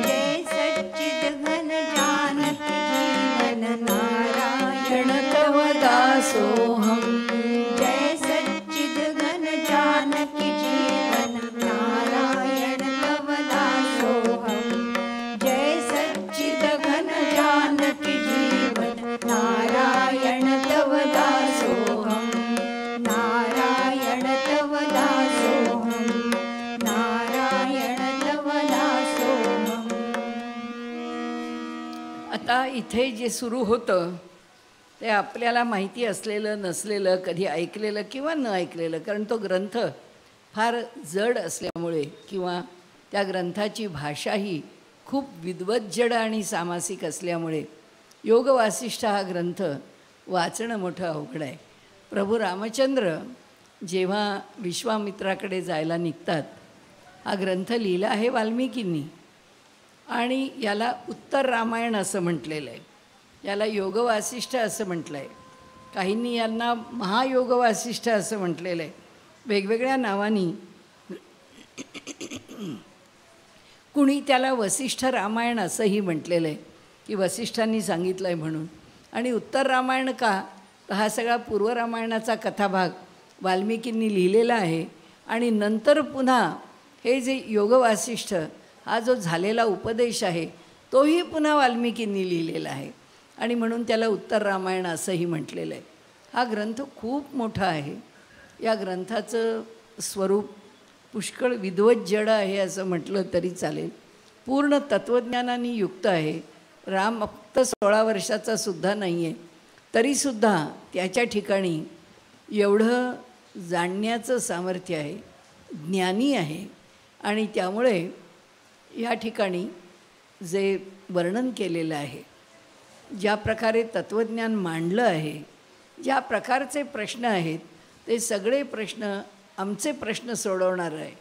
जय सच्चिद घन जानकी जीवन नारायण तव दासोहम. जय सच्चिद घन जानकी जीवन नारायण तव दासोहम. जय सच्चिद घन जानकी जीवन नारायण तव दासोहम. नारायण तव दासोहम. नारायण तव दासोहम. आता इथे जे सुरू होतं ते आपल्याला माहिती असलेलं नसलेलं, कधी ऐकलेलं किंवा न ऐकलेलं, कारण तो ग्रंथ फार जड असल्यामुळे किंवा त्या ग्रंथाची भाषाही खूप विद्वज्जड आणि सामासिक असल्यामुळे योग वासिष्ठ हा ग्रंथ वाचणं मोठं अवघड आहे. प्रभू रामचंद्र जेव्हा विश्वामित्राकडे जायला निघतात, हा ग्रंथ लिहिला आहे वाल्मिकींनी आणि याला उत्तर रामायण असं म्हटलेलं आहे, याला योग वासिष्ठ असं म्हटलं आहे, काहींनी यांना महायोग वासिष्ठ असं म्हटलेलं आहे. वेगवेगळ्या नावांनी कुणी त्याला वसिष्ठ रामायण असंही म्हटलेलं आहे की वसिष्ठांनी सांगितलं आहे म्हणून. आणि उत्तर रामायण का, तर हा सगळा पूर्व रामायणाचा कथाभाग वाल्मिकींनी लिहिलेला आहे आणि नंतर पुन्हा हे जे योग वासिष्ठ हा जो झालेला उपदेश आहे तोही पुन्हा वाल्मिकींनी लिहिलेला आहे आणि म्हणून त्याला उत्तर रामायण असंही म्हटलेलं आहे. हा ग्रंथ खूप मोठा आहे. या ग्रंथाचं स्वरूप पुष्कळ विद्वज्जड आहे असं म्हटलं तरी चालेल. पूर्ण तत्त्वज्ञानाने युक्त आहे. राम फक्त 16 वर्षाचा सुद्धा नाही आहे, तरीसुद्धा त्याच्या ठिकाणी एवढं जाणण्याचं सामर्थ्य आहे, ज्ञानी आहे. आणि त्यामुळे या ठिकाणी जे वर्णन केलेलं आहे, ज्या प्रकारे तत्त्वज्ञान मांडलं आहे, ज्या प्रकारचे प्रश्न आहेत, ते सगळे प्रश्न आमचे प्रश्न सोडवणार आहे.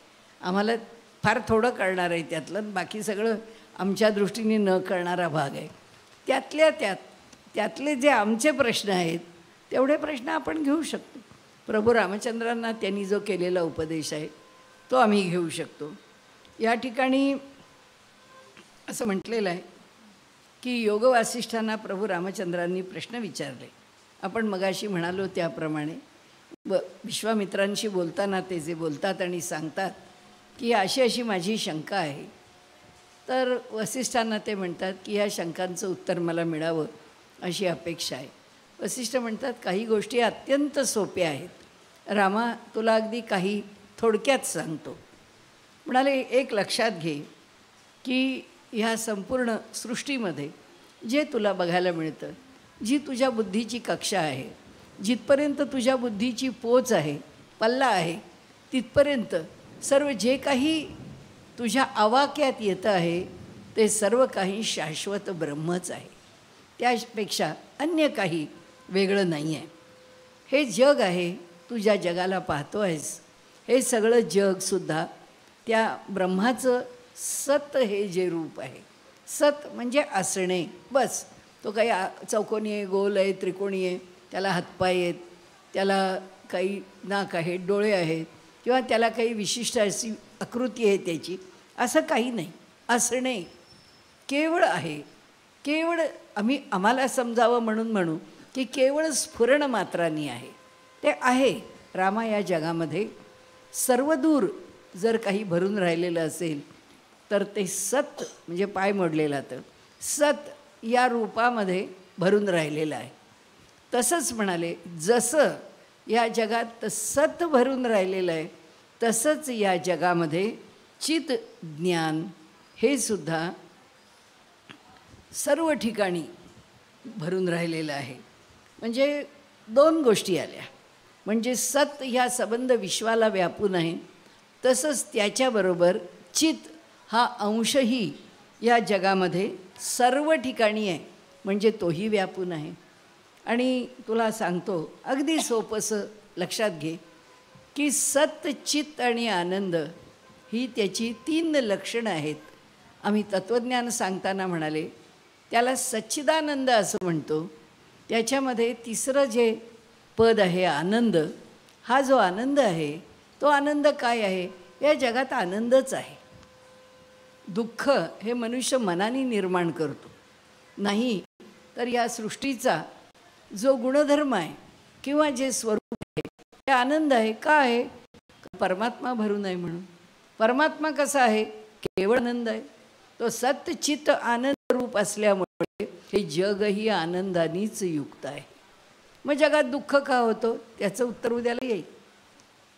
आम्हाला फार थोडं कळणार आहे त्यातलं, बाकी सगळं आमच्या दृष्टीने न कळणारा भाग आहे. त्यातले जे आमचे प्रश्न आहेत तेवढे प्रश्न आपण घेऊ शकतो. प्रभू रामचंद्रांना त्यांनी जो केलेला उपदेश आहे तो आम्ही घेऊ शकतो. या ठिकाणी असं म्हटलेलं आहे की योग वासिष्ठांना प्रभू रामचंद्रांनी प्रश्न विचारले. आपण मगाशी म्हणालो त्याप्रमाणे विश्वामित्रांशी बोलताना ते जे बोलतात आणि सांगतात की अशी अशी माझी शंका आहे, तर वसिष्ठांना ते म्हणतात की ह्या शंकांचं उत्तर मला मिळावं अशी अपेक्षा आहे. वसिष्ठ म्हणतात काही गोष्टी अत्यंत सोप्या आहेत, रामा तुला अगदी काही थोडक्यात सांगतो. म्हणाले एक लक्षात घे की ह्या संपूर्ण सृष्टीमध्ये जे तुला बघायला मिळतं, जी तुझ्या बुद्धीची कक्षा आहे, जिथपर्यंत तुझ्या बुद्धीची पोच आहे, पल्ला आहे, तिथपर्यंत सर्व जे काही तुझ्या आवाक्यात येतं आहे ते सर्व काही शाश्वत ब्रह्मच आहे. त्यापेक्षा अन्य काही वेगळं नाही आहे. हे जग आहे, तू ज्या जगाला पाहतो आहेस, हे सगळं जगसुद्धा त्या ब्रह्माचं सत हे जे रूप आहे. सत म्हणजे असणे, बस. तो काही चौकोनी आहे, गोल आहे, त्रिकोणी आहे, त्याला हातपाय आहेत, त्याला काही नाक आहेत, डोळे आहेत, किंवा त्याला काही विशिष्ट अशी आकृती आहे त्याची, असं काही नाही. असणे केवळ आहे. केवळ आम्हाला समजावं म्हणून म्हणू की केवळ स्फुरण मात्रांनी आहे. ते आहे. रामा या जगामध्ये सर्वदूर जर काही भरून राहिलेलं असेल तर ते सत म्हणजे पाय मोडलेला तर सत या रूपामध्ये भरून राहिलेलं आहे. तसंच म्हणाले जसं या जगात सत भरून राहिलेलं आहे तसंच या जगामध्ये चित ज्ञान हे सुद्धा सर्व ठिकाणी भरून राहिलेलं आहे. म्हणजे दोन गोष्टी आल्या. म्हणजे सत ह्या सबंध विश्वाला व्यापून आहे, तसंच त्याच्याबरोबर चित हा अंशही या जगामध्ये सर्व ठिकाणी आहे, म्हणजे तोही व्यापून आहे. आणि तुला सांगतो अगदी सोपंसं लक्षात घे की सत, चित आणि आनंद ही त्याची 3 लक्षणं आहेत. आम्ही तत्त्वज्ञान सांगताना म्हणाले त्याला सच्चिदानंद असं म्हणतो. त्याच्यामध्ये तिसरं जे पद आहे आनंद, हा जो आनंद आहे तो आनंद काय आहे? या जगात आनंदच आहे. दुःख हे मनुष्य मनाने निर्माण करतो, नाही तर या सृष्टीचा जो गुणधर्म आहे किंवा जे स्वरूप आहे ते आनंद आहे. का आहे? परमात्मा भरून आहे म्हणून. परमात्मा कसा आहे? केवळ आनंद आहे. तो सत्य चित्त आनंद रूप असल्यामुळे हे जगही आनंदानेच युक्त आहे. मग जगात दुःख का होतं त्याचं उत्तर उद्याला येईल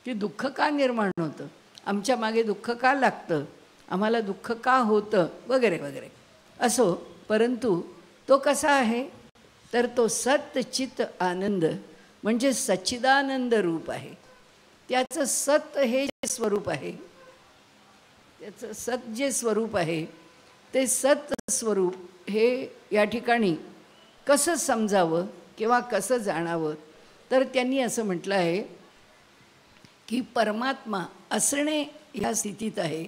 की दुःख का निर्माण होतं, आमच्या मागे दुःख का लागतं, आम्हाला दुःख का होतं वगैरे वगैरे असो. परंतु तो कसा आहे तर तो सत्य चित्त आनंद म्हणजे सच्चिदानंद रूप आहे. त्याचं सत हे जे स्वरूप आहे, त्याचं सत जे स्वरूप आहे ते सत स्वरूप हे या ठिकाणी कसं समजावं किंवा कसं जाणावं, तर त्यांनी असं म्हटलं आहे की परमात्मा असणे ह्या स्थितीत आहे.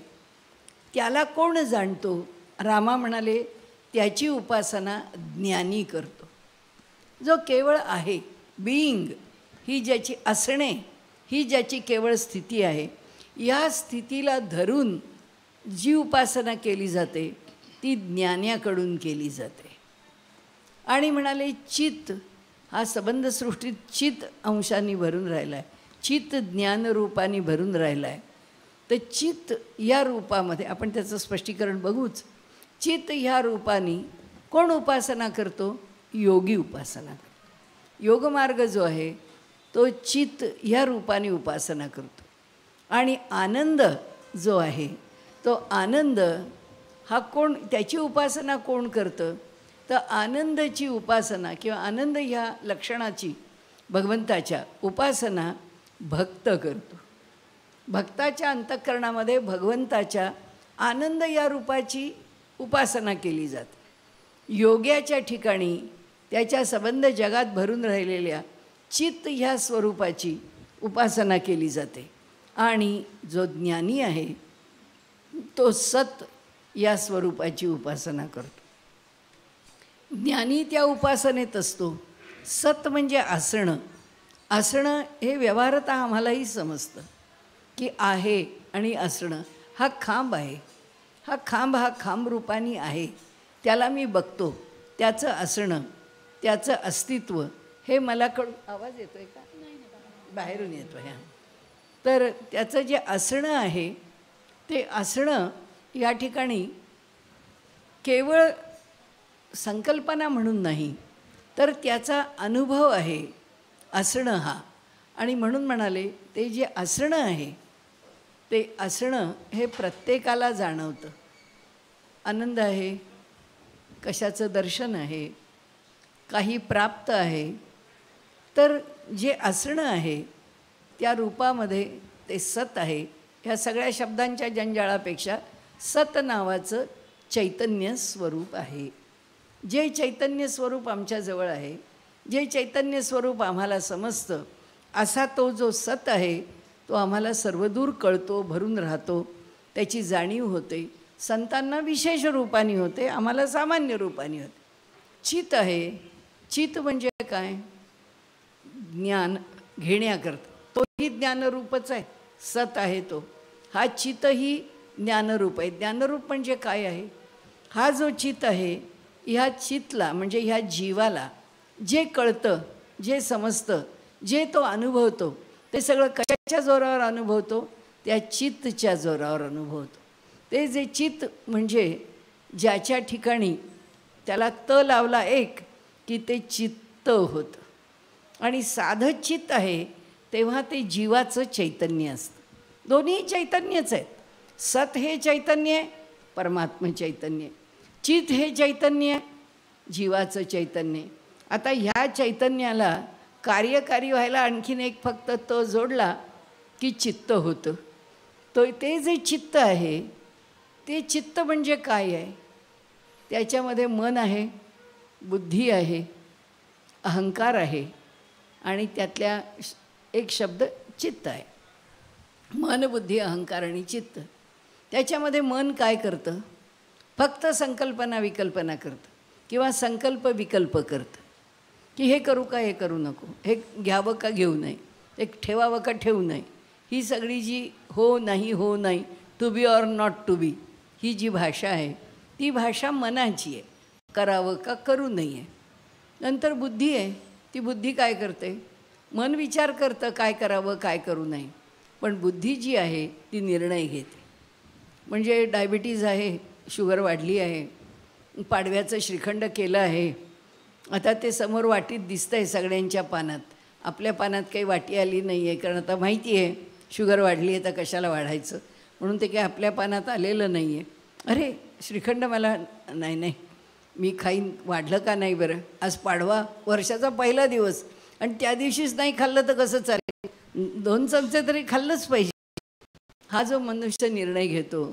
त्याला कोण जाणतो? रामा म्हणाले त्याची उपासना ज्ञानी करतो. जो केवळ आहे, बीइंग ही ज्याची असणे ही ज्याची केवळ स्थिती आहे, या स्थितीला धरून जी उपासना केली जाते ती ज्ञान्याकडून केली जाते. आणि म्हणाले चित्त हा संबंध सृष्टीत चित्त अंशांनी भरून राहिला आहे, चित्त ज्ञानरूपाने भरून राहिला आहे. तर चित्त या रूपामध्ये आपण त्याचं स्पष्टीकरण बघूच. चित्त ह्या रूपाने कोण उपासना करतो? योगी उपासना करतो. योगमार्ग जो आहे तो चित्त ह्या रूपाने उपासना करतो. आणि आनंद जो आहे तो आनंद हा कोण, त्याची उपासना कोण करतं? तर आनंदाची उपासना किंवा आनंद ह्या लक्षणाची भगवंताच्या उपासना भक्त करतो. भक्ताच्या अंतःकरणामध्ये भगवंताच्या आनंद या रूपाची उपासना केली जाते. योग्याच्या ठिकाणी त्याच्या संबंध जगात भरून राहिलेल्या चित्त ह्या स्वरूपाची उपासना केली जाते. आणि जो ज्ञानी आहे तो सत या स्वरूपाची उपासना करतो. ज्ञानी त्या उपासनेत असतो. सत म्हणजे असणं. असणं हे व्यवहारतः आम्हालाही समजतं की आहे आणि असणं हा खांब आहे. हा खांब रूपाने आहे, त्याला मी बघतो. त्याचं असणं, त्याचं अस्तित्व हे मला आवाज येतोय का? बाहेरून येतो ह्या. तर त्याचं जे असणं आहे ते असणं या ठिकाणी केवळ संकल्पना म्हणून नाही, तर त्याचा अनुभव आहे असणं हा. आणि म्हणून म्हणाले ते जे असणं आहे ते असणं हे प्रत्येकाला जाणवतं. आनंद आहे, कशाचं दर्शन आहे, काही प्राप्त आहे, तर जे असणं आहे त्या रूपामध्ये ते सत आहे. ह्या सगळ्या शब्दांच्या जंजाळापेक्षा सत नावाचं चैतन्य स्वरूप आहे. जे चैतन्य स्वरूप आमच्याजवळ आहे, जे चैतन्य स्वरूप आम्हाला समजतं, असा तो जो सत आहे तो आम्हाला सर्वदूर कळतो, भरून राहतो, त्याची जाणीव होते. संतांना विशेष रूपाने होते, आम्हाला सामान्य रूपाने होते. चित आहे, चित म्हणजे काय? ज्ञान घेण्याकरता, तोही ज्ञानरूपच आहे, सत आहे तो. हा चितही ज्ञानरूप आहे. ज्ञानरूप म्हणजे काय आहे? हा जो चित आहे, ह्या चितला म्हणजे ह्या जीवाला जे कळतं, जे समजतं, जे तो अनुभवतो, ते सगळं कशाच्या जोरावर अनुभवतो? त्या चित्तच्या जोरावर अनुभवतो. ते जे चित्त म्हणजे ज्याच्या ठिकाणी त्याला त लावला एक की ते चित्त होतं. आणि साधं चित्त आहे तेव्हा ते जीवाचं चैतन्य असतं. दोन्ही चैतन्यच आहेत. सत हे चैतन्य, परमात्म चैतन्य. चित हे चैतन्य, जीवाचं चैतन्य. आता ह्या चैतन्याला कार्यकारी व्हायला आणखीन एक फक्त त जोडला की चित्त होतं. तो ते जे चित्त आहे ते चित्त म्हणजे काय आहे? त्याच्यामध्ये मन आहे, बुद्धी आहे, अहंकार आहे आणि त्यातल्या एक शब्द चित्त आहे. मन, बुद्धी, अहंकार आणि चित्त. त्याच्यामध्ये मन काय करतं? फक्त संकल्पना विकल्पना करतं किंवा संकल्प विकल्प करतं की हे करू का, हे करू नको, हे घ्यावं का घेऊ नये, हे ठेवावं का ठेवू नये. ही सगळी जी हो नाही, हो नाही, to be or not to be, ही जी भाषा आहे ती भाषा मनाची आहे, करावं का करू नये. नंतर बुद्धी आहे, ती बुद्धी काय करते? मन विचार करतं काय करावं काय करू नये, पण बुद्धी जी आहे ती निर्णय घेते. म्हणजे डायबिटीज आहे, शुगर वाढली आहे, पाडव्याचं श्रीखंड केलं आहे, आता ते समोर वाटीत दिसतं आहे सगळ्यांच्या पानात, आपल्या पानात काही वाटी आली नाही आहे, कारण आता माहिती आहे शुगर वाढली आहे तर कशाला वाढायचं, म्हणून ते काही आपल्या पानात आलेलं नाही आहे. अरे श्रीखंड मला नाही मी खाईन, वाढलं का नाही बरं, आज पाडवा, वर्षाचा पहिला दिवस, आणि त्या दिवशीच नाही खाल्लं तर कसं चालेल, 2 चमचे तरी खाल्लंच पाहिजे. हा जो मनुष्य निर्णय घेतो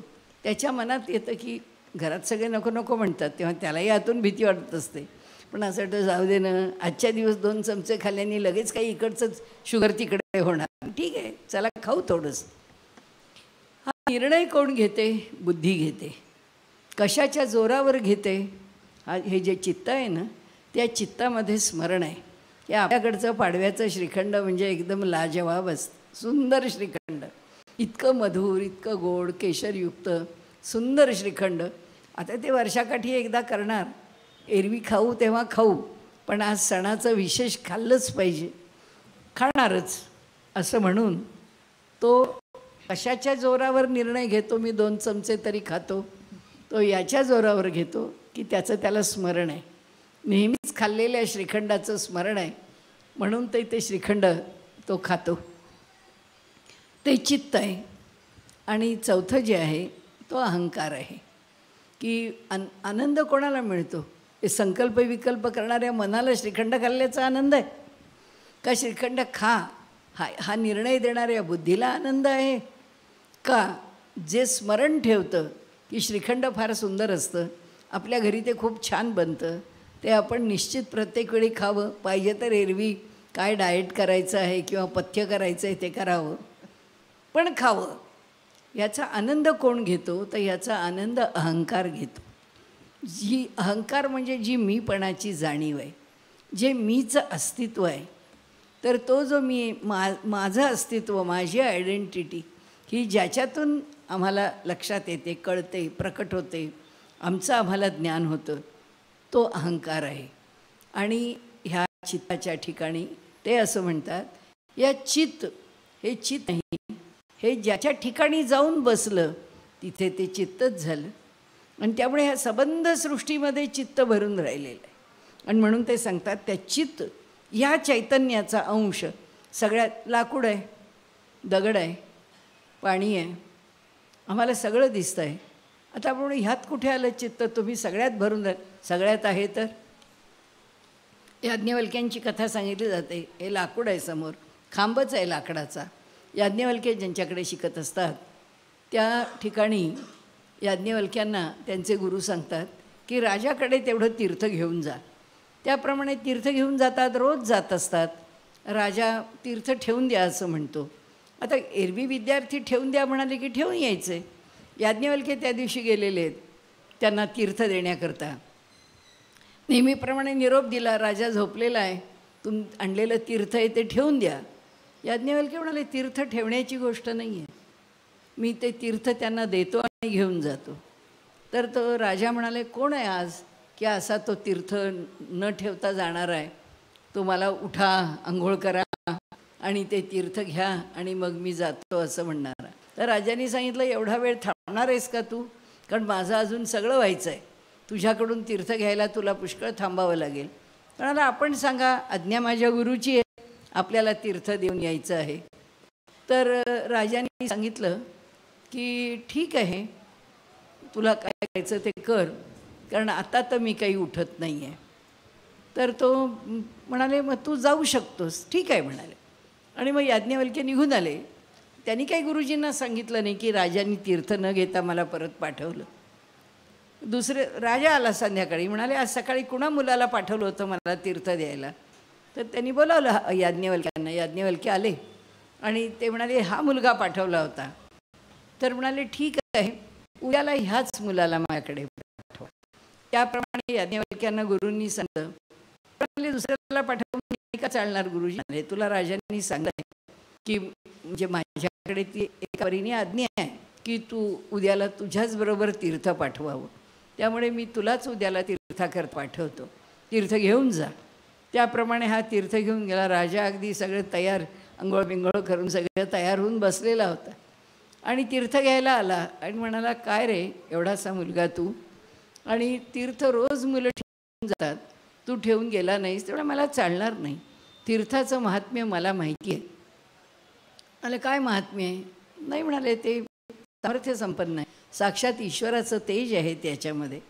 त्याच्या मनात येतं की घरात सगळे नको नको म्हणतात, तेव्हा त्यालाही आतून भीती वाटत असते, पण असं वाटतं जाऊ दे ना, आजच्या दिवस 2 चमचे खाल्ल्याने लगेच काही इकडचंच शुगर तिकडे होणार, ठीक आहे चला खाऊ थोडंसं. हा निर्णय कोण घेते? बुद्धी घेते. कशाच्या जोरावर घेते? हे जे चित्त आहे ना, त्या चित्तामध्ये स्मरण आहे की आपल्याकडचं पाडव्याचं श्रीखंड म्हणजे एकदम लाजवाब असतं, सुंदर श्रीखंड, इतकं मधुर, इतकं गोड, केशरयुक्त सुंदर श्रीखंड. आता ते वर्षाकाठी एकदा करणार, एरवी खाऊ तेव्हा खाऊ, पण आज सणाचं विशेष खाल्लंच पाहिजे, खाणारच असं म्हणून तो कशाच्या जोरावर निर्णय घेतो? मी 2 चमचे तरी खातो. तो याच्या जोरावर घेतो की त्याचं त्याला स्मरण आहे, नेहमीच खाल्लेल्या श्रीखंडाचं स्मरण आहे, म्हणून ते श्रीखंड तो खातो. ते चित्त आहे. आणि चौथं जे आहे तो अहंकार आहे की आनंद कोणाला मिळतो? हे संकल्प विकल्प करणाऱ्या मनाला श्रीखंड खाल्ल्याचा आनंद आहे का श्रीखंड खा हा निर्णय देणाऱ्या बुद्धीला आनंद आहे? का जे स्मरण ठेवतं की श्रीखंड फार सुंदर असतं, आपल्या घरी ते खूप छान बनतं, ते आपण निश्चित प्रत्येक वेळी खावं, पाहिजे तर एरवी काय डाएट करायचं आहे किंवा पथ्य करायचं आहे ते करावं, पण खावं, याचा आनंद कोण घेतो? तर याचा आनंद अहंकार घेतो. जी अहंकार म्हणजे जी मीपणाची जाणीव आहे, जे मीचं अस्तित्व आहे, तर तो जो मी माझं अस्तित्व, माझी आयडेंटिटी ही ज्याच्यातून आम्हाला लक्षात येते, कळते, प्रकट होते, आमचं आम्हाला ज्ञान होतं, तो अहंकार आहे. आणि ह्या चित्ताच्या ठिकाणी ते असं म्हणतात, या चित्त हे चित्त नाही, हे ज्याच्या ठिकाणी जाऊन बसलं तिथे ते चित्तच झालं. आणि त्यामुळे ह्या सबंध सृष्टीमध्ये चित्त भरून राहिलेलं आहे. आणि म्हणून ते सांगतात त्या चित्त ह्या चैतन्याचा अंश सगळ्यात, लाकूड आहे, दगड आहे, पाणी आहे, आम्हाला सगळं दिसतं आहे. आता आपण ह्यात कुठे आलं चित्त? तुम्ही सगळ्यात भरून सगळ्यात आहे. तर याज्ञवल्क्यांची कथा सांगितली जाते. हे लाकूड आहे समोर, खांबच आहे लाकडाचा. याज्ञवल्क्य ज्यांच्याकडे शिकत असतात त्या ठिकाणी याज्ञवल्क्यांना त्यांचे गुरु सांगतात की राजाकडे तेवढं तीर्थ घेऊन जा. त्याप्रमाणे तीर्थ घेऊन जातात, रोज जात असतात. राजा तीर्थ ठेवून द्या असं म्हणतो. आता एरवी विद्यार्थी ठेवून द्या म्हणाले की ठेवून यायचे. याज्ञवल्क्य त्या दिवशी गेलेले आहेत त्यांना तीर्थ देण्याकरता. नेहमीप्रमाणे निरोप दिला, राजा झोपलेला आहे, आणलेलं तीर्थ आहे ते ठेवून द्या. याज्ञवल्क्य म्हणाले तीर्थ ठेवण्याची गोष्ट नाही आहे, मी ते तीर्थ त्यांना देतो आणि घेऊन जातो. तर तो राजा म्हणाले कोण आहे आज की असा तो तीर्थ न ठेवता जाणार आहे? तो मला उठा, आंघोळ करा आणि ते तीर्थ घ्या आणि मग मी जातो असं म्हणणार. तर राजाने सांगितलं एवढा वेळ थांबणार आहेस का तू? कारण माझं अजून सगळं व्हायचं आहे, तुझ्याकडून तीर्थ घ्यायला तुला पुष्कळ थांबावं लागेल. म्हणाला आपण सांगा, आज्ञा माझ्या गुरुची आहे, आपल्याला तीर्थ देऊन यायचं आहे. तर राजाने सांगितलं की ठीक आहे, तुला काय करायचं ते कर, कारण आता तर मी काही उठत नाही आहे. तर तो म्हणाले मग तू जाऊ शकतोस. ठीक आहे म्हणाले. आणि मग याज्ञवल्क्य निघून आले. त्यांनी काही गुरुजींना सांगितलं नाही की राजांनी तीर्थ न घेता मला परत पाठवलं. दुसरे राजा आला संध्याकाळी, म्हणाले आज सकाळी कुणा मुलाला पाठवलं होतं मला तीर्थ द्यायला? तर त्यांनी बोलावलं याज्ञवल्क्यांना. याज्ञवल्क्य आले आणि ते म्हणाले हा मुलगा पाठवला होता. तर म्हणाले ठीक आहे, उद्याला ह्याच मुलाला माझ्याकडे पाठवा. त्याप्रमाणे याज्ञवल्क्यांना गुरूंनी सांगितलं. म्हणाले दुसऱ्याला पाठवून का चालणार गुरुजी? तुला राजांनी सांगितलं की म्हणजे माझ्याकडे ती एका परीने आज्ञा आहे की तू उद्याला तुझ्याच बरोबर तीर्थ पाठवावं, त्यामुळे मी तुलाच उद्याला तीर्थाकरता पाठवतो, तीर्थ घेऊन जा. त्याप्रमाणे हा तीर्थ घेऊन गेला. राजा अगदी सगळं तयार, अंघोळ बिंघोळ करून सगळं तयार होऊन बसलेला होता आणि तीर्थ घ्यायला आला आणि म्हणाला काय रे एवढासा मुलगा तू, आणि तीर्थ रोज मुलं ठेवून जातात, तू ठेवून गेला नाहीस, तेवढं मला चालणार नाही. तीर्थाचं महात्म्य मला माहिती आहे. म्हणाले काय महात्म्य आहे? नाही म्हणाले ते सामर्थ्य संपन्न आहे, साक्षात ईश्वराचं तेज आहे त्याच्यामध्ये,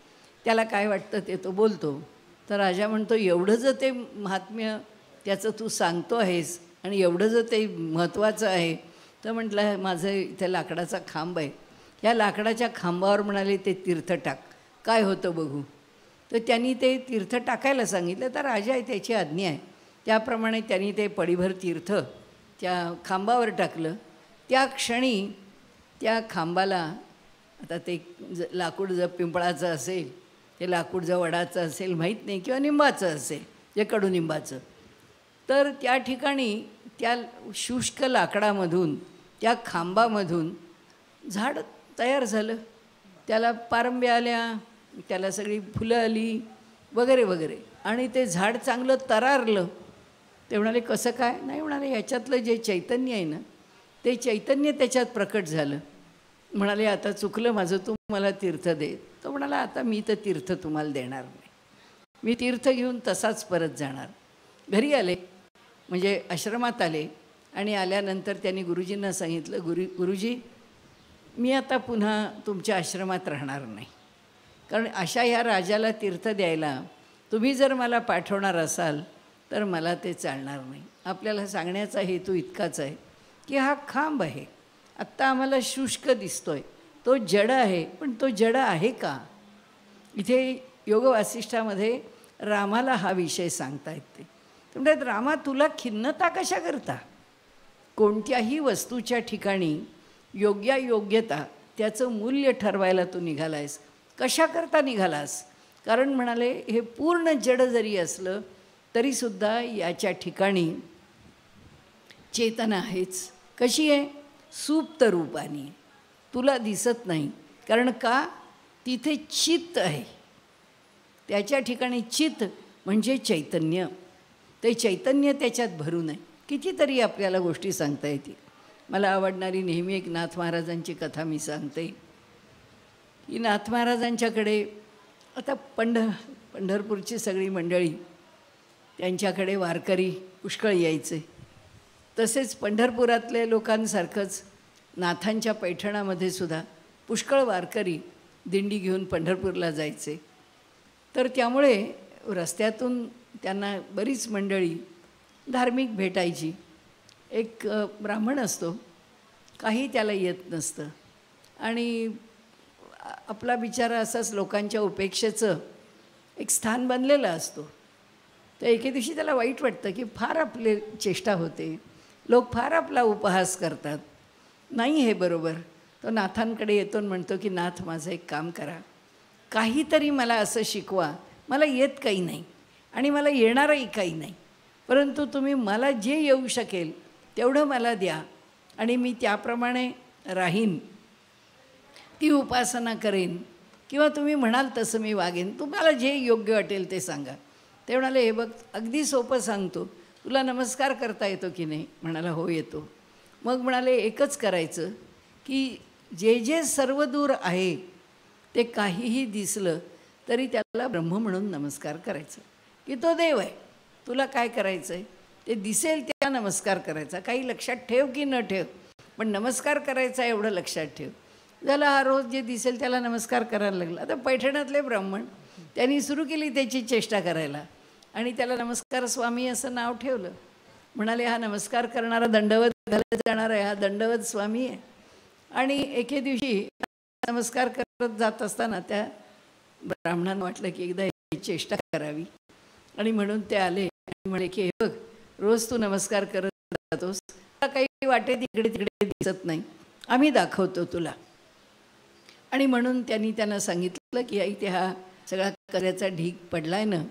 त्याला काय वाटतं ते तो बोलतो. तर राजा म्हणतो एवढं जर ते महात्म्य त्याचं तू सांगतो आहेस आणि एवढं जर ते महत्त्वाचं आहे, तर म्हटलं माझं इथे लाकडाचा खांब आहे, या लाकडाच्या खांबावर म्हणाले ते तीर्थ टाक, काय होतं बघू. तर त्यांनी ते तीर्थ टाकायला सांगितलं. तर राजा आहे त्याची आज्ञा आहे, त्याप्रमाणे त्यांनी ते पडीभर तीर्थ त्या खांबावर टाकलं. त्या क्षणी त्या खांबाला, आता ते लाकूड जर पिंपळाचं असेल, ते लाकूड जर वडाचं असेल माहीत नाही, किंवा निंबाचं असेल जे कडुनिंबाचं, तर त्या ठिकाणी त्या शुष्क लाकडामधून, त्या खांबामधून झाड तयार झालं. त्याला पारंब्या आल्या, त्याला सगळी फुलं आली वगैरे वगैरे, आणि ते झाड चांगलं तरारलं. ते म्हणाले कसं काय? नाही म्हणाले ह्याच्यातलं जे चैतन्य आहे ना, ते चैतन्य त्याच्यात प्रकट झालं. म्हणाले आता चुकलं माझं, तू मला तीर्थ दे. तो म्हणाला आता मी तर तीर्थ तुम्हाला देणार नाही, मी तीर्थ घेऊन तसाच परत जाणार. घरी आले, म्हणजे आश्रमात आले, आणि आल्यानंतर त्यांनी गुरुजींना सांगितलं गुरुजी मी आता पुन्हा तुमच्या आश्रमात राहणार नाही, कारण अशा ह्या राजाला तीर्थ द्यायला तुम्ही जर मला पाठवणार असाल तर मला ते चालणार नाही. आपल्याला सांगण्याचा हेतू इतकाच आहे की हा खांब आहे, आत्ता आम्हाला शुष्क दिसतोय, तो जड आहे, पण तो जड आहे का? इथे योग वासिष्ठामध्ये रामाला हा विषय सांगता येते. म्हणजे रामा तुला खिन्नता कशा करता? कोणत्याही वस्तूच्या ठिकाणी योग्यता त्याचं मूल्य ठरवायला तू निघालायस, कशा करता निघालास? कारण म्हणाले हे पूर्ण जड जरी असलं तरीसुद्धा याच्या ठिकाणी चेतना आहेच. कशी आहे? सुप्त रूपाने, तुला दिसत नाही. कारण का? तिथे चित्त आहे. त्याच्या ठिकाणी चित म्हणजे चैतन्य, ते चैतन्य त्याच्यात भरू नये. कितीतरी आपल्याला गोष्टी सांगता येतील. मला आवडणारी नेहमी एक नाथ महाराजांची कथा मी सांगते की नाथ महाराजांच्याकडे आता पंढरपूरची सगळी मंडळी, त्यांच्याकडे वारकरी पुष्कळ यायचे. तसेच पंढरपुरातल्या लोकांसारखंच नाथांच्या पैठणामध्ये सुद्धा पुष्कळ वारकरी दिंडी घेऊन पंढरपूरला जायचे. तर त्यामुळे रस्त्यातून त्यांना बरीच मंडळी धार्मिक भेटायची. एक ब्राह्मण असतो, काही त्याला येत नसतं आणि आपला बिचारा असाच लोकांच्या उपेक्षेचं एक स्थान बनलेलं असतो. तर एके दिवशी त्याला वाईट वाटतं की फार आपले चेष्टा होते, लोक फार आपला उपहास करतात, नाही हे बरोबर. तो नाथांकडे येतो आणि म्हणतो की नाथ, माझं एक काम करा, काहीतरी मला असं शिकवा, मला येत काही नाही आणि मला येणारही काही नाही, परंतु तुम्ही मला जे येऊ शकेल तेवढं मला द्या आणि मी त्याप्रमाणे राहीन, ती उपासना करेन किंवा तुम्ही म्हणाल तसं मी वागेन, तुम्हाला जे योग्य वाटेल ते सांगा. ते म्हणाले, हे बघ अगदी सोपं सांगतो, तुला नमस्कार करता येतो की नाही? म्हणाला, हो येतो. मग म्हणाले, एकच करायचं की जे जे सर्व दूर आहे ते काहीही दिसलं तरी त्याला ब्रह्म म्हणून नमस्कार करायचं, की तो देव आहे. तुला काय करायचं आहे ते दिसेल त्याला नमस्कार करायचा, काही लक्षात ठेव की न ठेव, पण नमस्कार करायचा एवढं लक्षात ठेव. झालं, हा रोज जे दिसेल त्याला नमस्कार करायला लागला. आता पैठणातले ब्राह्मण त्यांनी सुरू केली त्याची चेष्टा करायला आणि त्याला नमस्कार स्वामी असं नाव ठेवलं. म्हणाले, हा नमस्कार करणारा दंडवत घालत जाणार आहे, हा दंडवत स्वामी आहे. आणि एके दिवशी नमस्कार करत जात असताना त्या ब्राह्मणांना वाटलं की एकदा ही चेष्टा करावी आणि म्हणून ते आले आणि म्हणे की हे बघ, रोज तू नमस्कार करत जातोस, तुला काही वाटे तिकडे तिकडे दिसत नाही, आम्ही दाखवतो तुला. आणि म्हणून त्यांना सांगितलं की इथे हा सगळा कचऱ्याचा ढीग पडला आहे ना,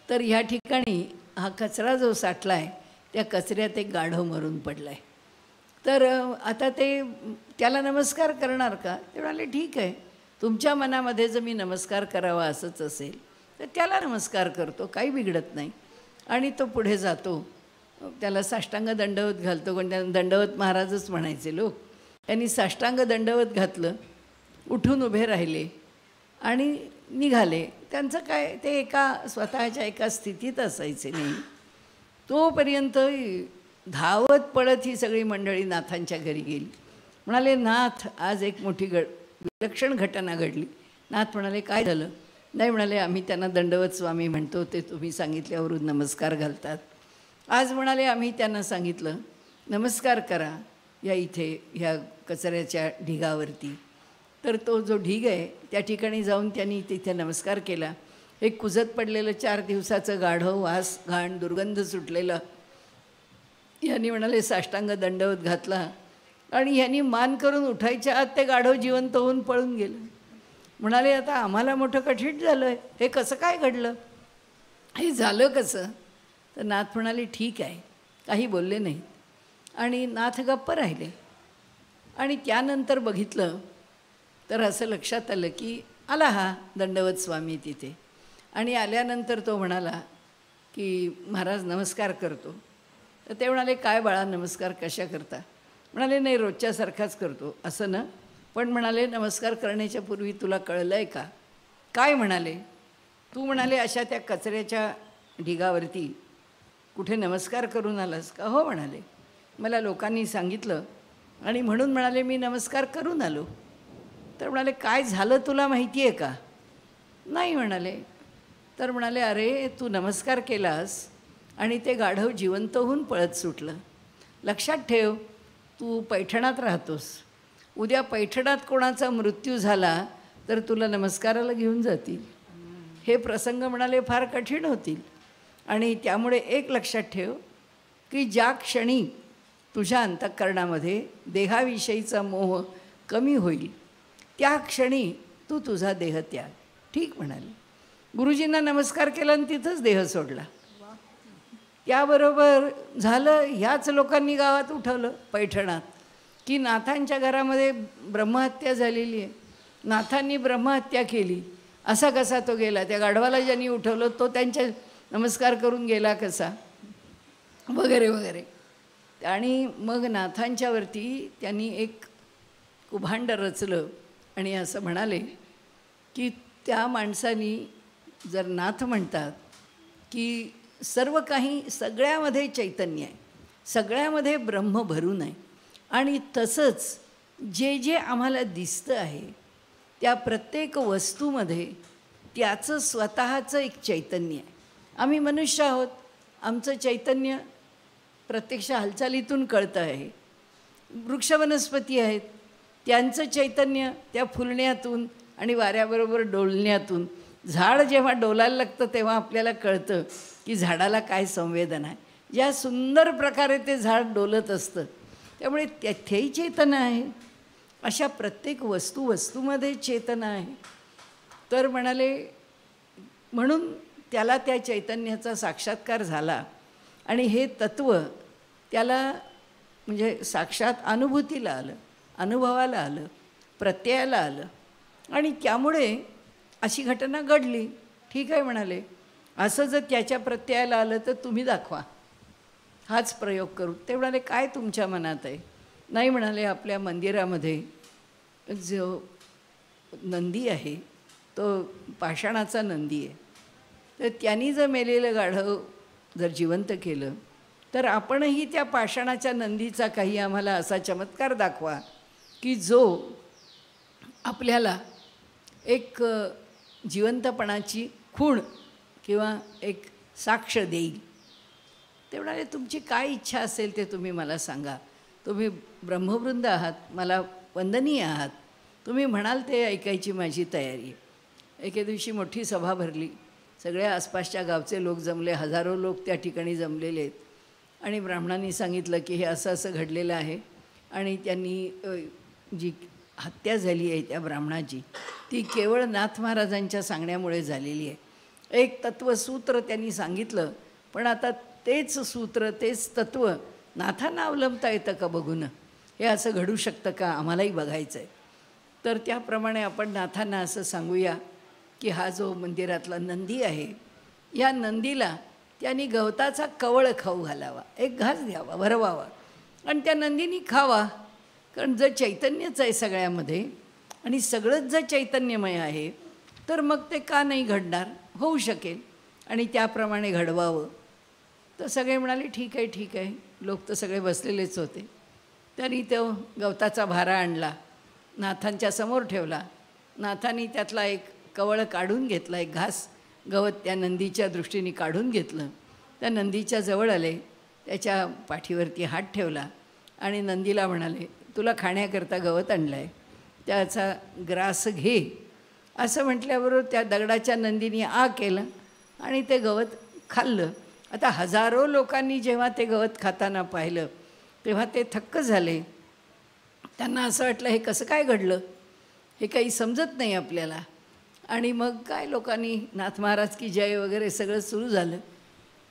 तर ह्या ठिकाणी हा कचरा जो साठला आहे त्या कचऱ्यात एक गाढव मरून पडला आहे. तर आता त्याला नमस्कार करणार का? ते म्हणाले, ठीक आहे, तुमच्या मनामध्ये जर मी नमस्कार करावा असंच असेल तर त्याला नमस्कार करतो, काही बिघडत नाही. आणि तो पुढे जातो, त्याला साष्टांग दंडवत घालतो, पण त्यांना दंडवत महाराजच म्हणायचे लोक. त्यांनी साष्टांग दंडवत घातलं, उठून उभे राहिले आणि निघाले. त्यांचं काय, ते स्वतःच्या एका स्थितीत असायचे नाही. तोपर्यंत धावत पळत ही सगळी मंडळी नाथांच्या घरी गेली. म्हणाले, नाथ, आज एक मोठी विलक्षण घटना घडली. नाथ म्हणाले, काय झालं? नाही म्हणाले, आम्ही त्यांना दंडवत स्वामी म्हणतो, ते तुम्ही सांगितल्यावरून नमस्कार घालतात. आज म्हणाले आम्ही त्यांना सांगितलं नमस्कार करा या इथे ह्या कचऱ्याच्या ढिगावरती. तर तो जो ढीग आहे त्या ठिकाणी जाऊन त्यांनी तिथे नमस्कार केला. एक कुजत पडलेलं 4 दिवसाचं गाढव, वास घाण दुर्गंध सुटलेलं, यांनी म्हणाले साष्टांग दंडवत घातला आणि ह्यांनी मान करून उठायच्या आत ते गाढव जिवंत होऊन पळून गेलं. म्हणाले, आता आम्हाला मोठं कठीण झालं आहे, हे कसं काय घडलं, हे झालं कसं? तर नाथ म्हणाले, ठीक आहे, काही बोलले नाही. आणि नाथ गप्प राहिले. आणि त्यानंतर बघितलं तर असं लक्षात आलं की आला हा दंडवत स्वामी तिथे. आणि आल्यानंतर तो म्हणाला की महाराज नमस्कार करतो. तर ते म्हणाले, काय बाळा नमस्कार कशा करता? म्हणाले, नाही रोजच्यासारखाच करतो. असं ना, पण म्हणाले नमस्कार करण्याच्या पूर्वी तुला कळलं आहे का? काय? म्हणाले, तू म्हणाले अशा त्या कचऱ्याच्या ढिगावरती कुठे नमस्कार करून आलास का? हो म्हणाले, मला लोकांनी सांगितलं आणि म्हणून म्हणाले मी नमस्कार करून आलो. तर म्हणाले, काय झालं तुला माहिती आहे का? नाही म्हणाले. तर म्हणाले, अरे तू नमस्कार केलास आणि ते गाढव जिवंत होऊन पळत सुटलं. लक्षात ठेव, तू पैठणात राहतोस, उद्या पैठणात कोणाचा मृत्यू झाला तर तुला नमस्काराला घेऊन जातील. हे प्रसंग म्हणाले फार कठीण होतील. आणि त्यामुळे एक लक्षात ठेव की ज्या क्षणी तुझ्या अंतःकरणामध्ये देहाविषयीचा मोह कमी होईल त्या क्षणी तू तुझा देह त्याग. ठीक म्हणाले. गुरुजींना नमस्कार केला आणि तिथंच देह सोडला. त्याबरोबर झालं, ह्याच लोकांनी गावात उठवलं पैठणात की नाथांच्या घरामध्ये ब्रह्महत्या झालेली आहे, नाथांनी ब्रह्महत्या केली असा कसा तो गेला, त्या गाढवाला ज्यांनी उठवलं तो त्यांच्या नमस्कार करून गेला कसा, वगैरे वगैरे. आणि मग नाथांच्यावरती त्यांनी एक कुभांड रचलं आणि असं म्हणाले की त्या माणसानी जर नाथ म्हणतात की सर्व काही सगळ्यामध्ये चैतन्य आहे, सगळ्यामध्ये ब्रह्म भरून आहे, आणि तसंच जे जे आम्हाला दिसतं आहे त्या प्रत्येक वस्तूमध्ये त्याचं स्वतःचं एक चैतन्य आहे. आम्ही मनुष्य आहोत, आमचं चैतन्य प्रत्यक्ष हालचालीतून कळतं आहे. वृक्ष वनस्पती आहेत, त्यांचं चैतन्य त्या फुलण्यातून आणि वाऱ्याबरोबर डोलण्यातून. झाड जेव्हा डोलायला लागतं तेव्हा आपल्याला कळतं की झाडाला काय संवेदना आहे. ज्या सुंदर प्रकारे ते झाड डोलत असतं, त्यामुळे तेथेही चेतना आहे. अशा प्रत्येक वस्तूमध्ये चेतना आहे. तर म्हणाले, म्हणून त्याला त्या चैतन्याचा साक्षात्कार झाला आणि हे तत्त्व त्याला म्हणजे साक्षात अनुभूतीला आलं, अनुभवाला आलं, प्रत्ययाला आलं, आणि त्यामुळे अशी घटना घडली. ठीक आहे म्हणाले, असं जर त्याच्या प्रत्ययाला आलं तर तुम्ही दाखवा, हाच प्रयोग करू. ते म्हणाले काय तुमच्या मनात आहे? नाही म्हणाले, आपल्या मंदिरामध्ये जो नंदी आहे तो पाषाणाचा नंदी आहे, तर त्यांनी जर मेलेलं गाढव जर जिवंत केलं तर आपणही त्या पाषाणाच्या नंदीचा काही आम्हाला असा चमत्कार दाखवा की जो आपल्याला एक जिवंतपणाची खूण किंवा एक साक्ष देईल. ते म्हणाले तुमची काय इच्छा असेल ते तुम्ही मला सांगा. तुम्ही ब्रह्मवृंद आहात, मला वंदनीय आहात, तुम्ही म्हणाल ते ऐकायची माझी तयारी आहे. एके दिवशी मोठी सभा भरली, सगळ्या आसपासच्या गावचे लोक जमले, हजारो लोक त्या ठिकाणी जमलेले आहेत. आणि ब्राह्मणांनी सांगितलं की हे असं असं घडलेलं आहे, आणि त्यांनी जी हत्या झाली आहे त्या ब्राह्मणाची ती केवळ नाथ महाराजांच्या सांगण्यामुळे झालेली आहे. एक तत्त्वसूत्र त्यांनी सांगितलं, पण आता तेच सूत्र तेच तत्त्व नाथांना अवलंबता येतं का बघून, हे असं घडू शकतं का, आम्हालाही बघायचं आहे. तर त्याप्रमाणे आपण नाथांना असं सांगूया की हा जो मंदिरातला नंदी आहे, या नंदीला त्यांनी गवताचा कवळ खाऊ घालावा, एक घास द्यावा, भरवावा, आणि त्या नंदीनी खावा. कारण जर चैतन्यच आहे सगळ्यामध्ये आणि सगळंच जर चैतन्यमय आहे तर मग ते का नाही घडणार, होऊ शकेल, आणि त्याप्रमाणे घडवावं. तर सगळे म्हणाले ठीक आहे ठीक आहे. लोक तर सगळे बसलेलेच होते. त्यांनी तो गवताचा भारा आणला, नाथांच्या समोर ठेवला. नाथांनी त्यातला एक कवळ काढून घेतला, एक घास गवत त्या नंदीच्या दृष्टीने काढून घेतलं. त्या नंदीच्या जवळ आले, त्याच्या पाठीवरती हात ठेवला आणि नंदीला म्हणाले तुला खाण्याकरता गवत आणलं आहे, त्याचा ग्रास घे. असं म्हटल्याबरोबर त्या दगडाच्या नंदीने आ केलं आणि ते गवत खाल्लं. आता हजारो लोकांनी जेव्हा ते गवत खाताना पाहिलं तेव्हा ते थक्क झाले. त्यांना असं वाटलं हे कसं काय घडलं, हे काही समजत नाही आपल्याला. आणि मग काय लोकांनी नाथ महाराज की जय वगैरे सगळं सुरू झालं.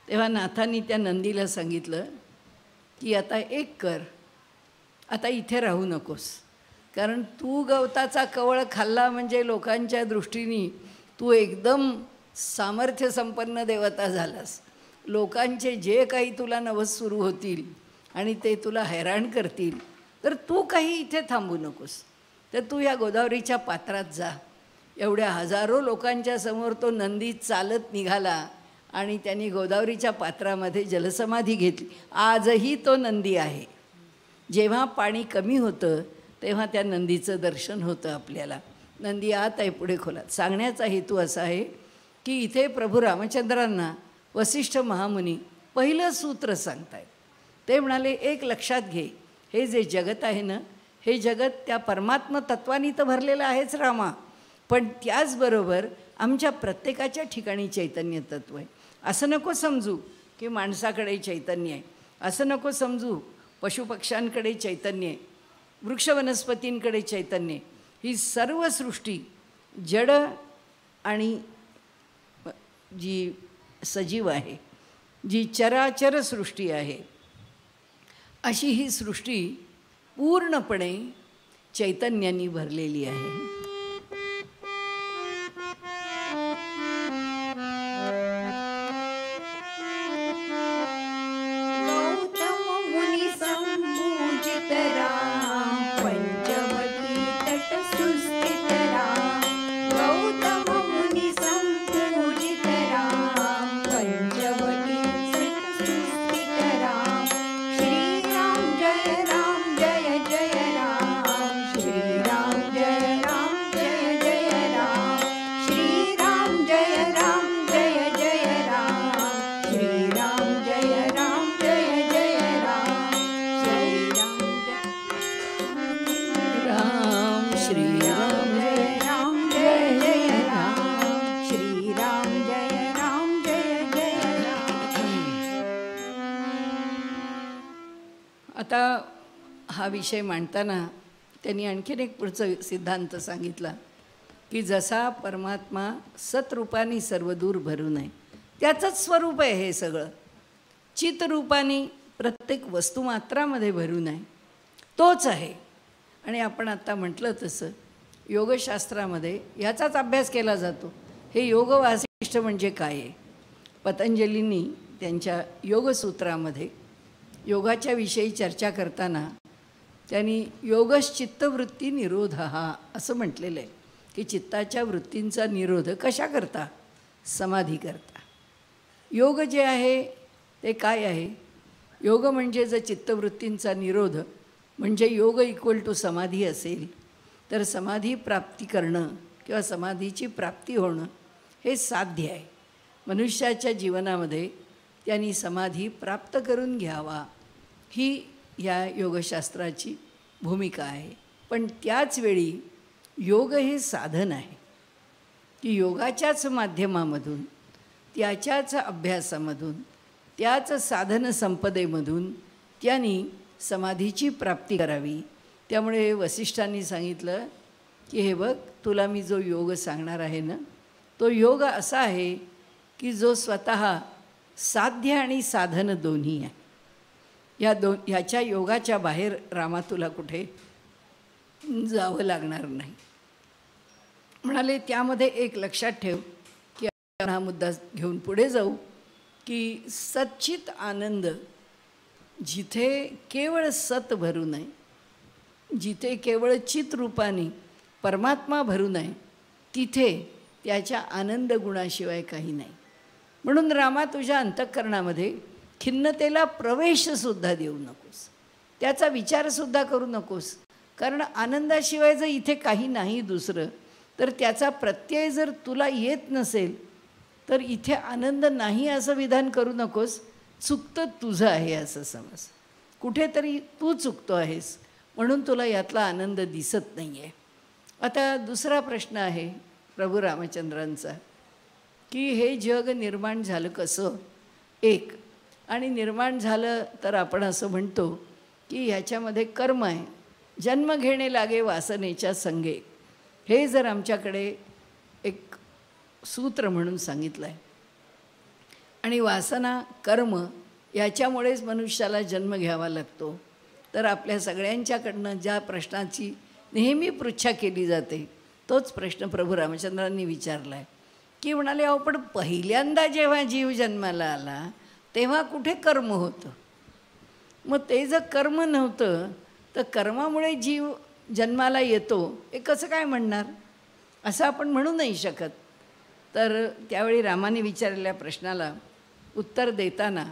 तेव्हा नाथांनी त्या नंदीला सांगितलं की आता एक कर, आता इथे राहू नकोस, कारण तू गवताचा कवळ खाल्ला म्हणजे लोकांच्या दृष्टीने तू एकदम सामर्थ्य संपन्न देवता झालास. लोकांचे जे काही तुला नवस सुरू होतील आणि ते तुला हैराण करतील, तर तू काही इथे थांबू नकोस, तर तू या गोदावरीच्या पात्रात जा. एवढ्या हजारो लोकांच्या समोर तो नंदी चालत निघाला आणि त्यांनी गोदावरीच्या पात्रामध्ये जलसमाधी घेतली. आजही तो नंदी आहे. जेव्हा पाणी कमी होतं तेव्हा त्या नंदीचं दर्शन होतं आपल्याला. नंदी आत आहे पुढे खोलात. सांगण्याचा हेतू असा आहे की इथे प्रभू रामचंद्रांना वसिष्ठ महामुनी पहिलं सूत्र सांगतायत. ते म्हणाले एक लक्षात घे, हे जे जगत आहे ना, हे जगत त्या परमात्मा तत्वानी तर भरलेलं आहेच रामा, पण त्याचबरोबर आमच्या प्रत्येकाच्या ठिकाणी चैतन्य तत्व आहे. असं नको समजू की माणसाकडे चैतन्य आहे, असं नको समजू पशुपक्ष्यांकडे चैतन्य आहे, वृक्ष वनस्पतींकडे चैतन्य. ही सर्व सृष्टी जड आणि जी सजीव आहे, जी चराचर सृष्टी आहे, अशी ही सृष्टी पूर्णपणे चैतन्याने भरलेली आहे. आता हा विषय मांडताना त्यांनी आणखीन एक पुढचं सिद्धांत सांगितला की जसा परमात्मा सतरूपाने सर्व दूर भरून आहे, त्याचंच स्वरूप आहे हे सगळं. चितरूपाने प्रत्येक वस्तुमात्रामध्ये भरून आहे, तोच आहे. आणि आपण आत्ता म्हटलं तसं योगशास्त्रामध्ये याचाच अभ्यास केला जातो. हे योग वासिष्ठ म्हणजे काय आहे? पतंजलींनी त्यांच्या योगसूत्रामध्ये योगाच्या विषयी चर्चा करताना त्यांनी योगश्चित्तवृत्ती निरोध हा असं म्हटलेलं आहे की चित्ताच्या वृत्तींचा निरोध कशा करता? समाधी करता. योग जे आहे ते काय आहे? योग म्हणजे जर चित्तवृत्तींचा निरोध म्हणजे योग इक्वल टू समाधी असेल तर समाधी प्राप्ती करणं किंवा समाधीची प्राप्ती होणं हे साध्य आहे. मनुष्याच्या जीवनामध्ये त्यांनी समाधी प्राप्त करून घ्यावा ही या योगशास्त्राची भूमिका आहे. पण त्याचवेळी योग हे साधन आहे की योगाच्याच माध्यमामधून, त्याच्याच अभ्यासामधून, त्याच साधन संपदेमधून त्यांनी समाधीची प्राप्ती करावी. त्यामुळे वसिष्ठांनी सांगितलं की हे बघ, तुला मी जो योग सांगणार आहे ना, तो योग असा आहे की जो स्वतः साध्य आणि साधन दोन्ही आहे. ह्याच्या योगाच्या बाहेर रामा तुला कुठे जावं लागणार नाही. म्हणाले त्यामध्ये एक लक्षात ठेव की आपण हा मुद्दा घेऊन पुढे जाऊ की सच्चित आनंद जिथे केवळ सत भरून आहे, जिथे केवळ चितरूपाने परमात्मा भरून आहे, तिथे त्याच्या आनंद गुणाशिवाय काही नाही. म्हणून रामा तुझ्या अंतःकरणामध्ये खिन्नतेला प्रवेशसुद्धा देऊ नकोस, त्याचा विचारसुद्धा करू नकोस. कारण आनंदाशिवाय जर इथे काही नाही दुसरं, तर त्याचा प्रत्यय जर तुला येत नसेल तर इथे आनंद नाही असं विधान करू नकोस. चुकतं तुझं आहे असं समज. कुठेतरी तू चुकतो आहेस म्हणून तुला यातला आनंद दिसत नाही आहे. आता दुसरा प्रश्न आहे प्रभू रामचंद्रांचा की हे जग निर्माण झालं कसं? एक, आणि निर्माण झालं तर आपण असं म्हणतो की ह्याच्यामध्ये कर्म आहे. जन्म घेणे लागे वासनेच्या संगे, हे जर आमच्याकडे एक सूत्र म्हणून सांगितलं आहे. आणि वासना कर्म याच्यामुळेच मनुष्याला जन्म घ्यावा लागतो. तर आपल्या सगळ्यांच्याकडनं ज्या प्रश्नाची नेहमी पृच्छा केली जाते तोच प्रश्न प्रभू रामचंद्रांनी विचारला आहे की म्हणाले अहो पण पहिल्यांदा जेव्हा जीव जन्माला आला तेव्हा कुठे कर्म होतं? मग ते जर कर्म नव्हतं तर कर्मामुळे जीव जन्माला येतो हे कसं काय म्हणणार? असं आपण म्हणू नाही शकत. तर त्यावेळी रामाने विचारलेल्या प्रश्नाला उत्तर देताना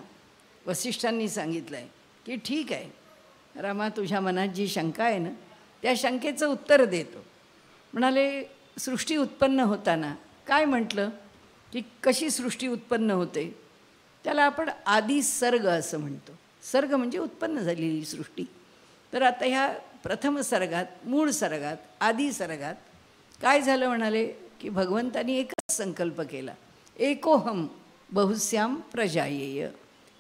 वसिष्ठांनी सांगितलं आहे की ठीक आहे रामा, तुझ्या मनात जी शंका आहे ना त्या शंकेचं उत्तर देतो. म्हणाले सृष्टी उत्पन्न होताना काय म्हटलं की कशी सृष्टी उत्पन्न होते? त्याला आपण आदी सर्ग असं म्हणतो. सर्ग म्हणजे उत्पन्न झालेली सृष्टी. तर आता ह्या प्रथम सर्गात, मूळ सर्गात, आदी सर्गात काय झालं म्हणाले की भगवंतानी एकच संकल्प केला, एकोहम बहुस्याम प्रजायेय.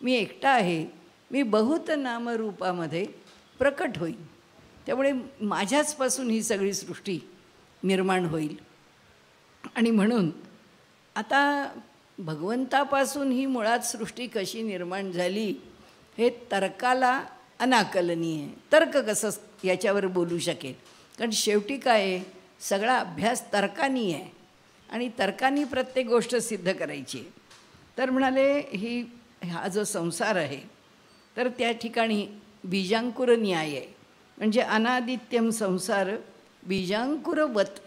मी एकटा आहे, मी बहुत नामरूपामध्ये प्रकट होईल. त्यामुळे माझ्याचपासून ही सगळी सृष्टी निर्माण होईल. आणि म्हणून आता भगवंतापासून ही मुळात सृष्टी कशी निर्माण झाली हे तर्काला अनाकलनीय आहे. तर्क कसं याच्यावर बोलू शकेल? कारण शेवटी काय आहे, सगळा अभ्यास तर्कानी आहे आणि तर्कानी प्रत्येक गोष्ट सिद्ध करायची आहे. तर म्हणाले हा जो संसार आहे तर त्या ठिकाणी बीजांकुर न्याय आहे. म्हणजे अनादित्यम संसार बीजांकुरवत.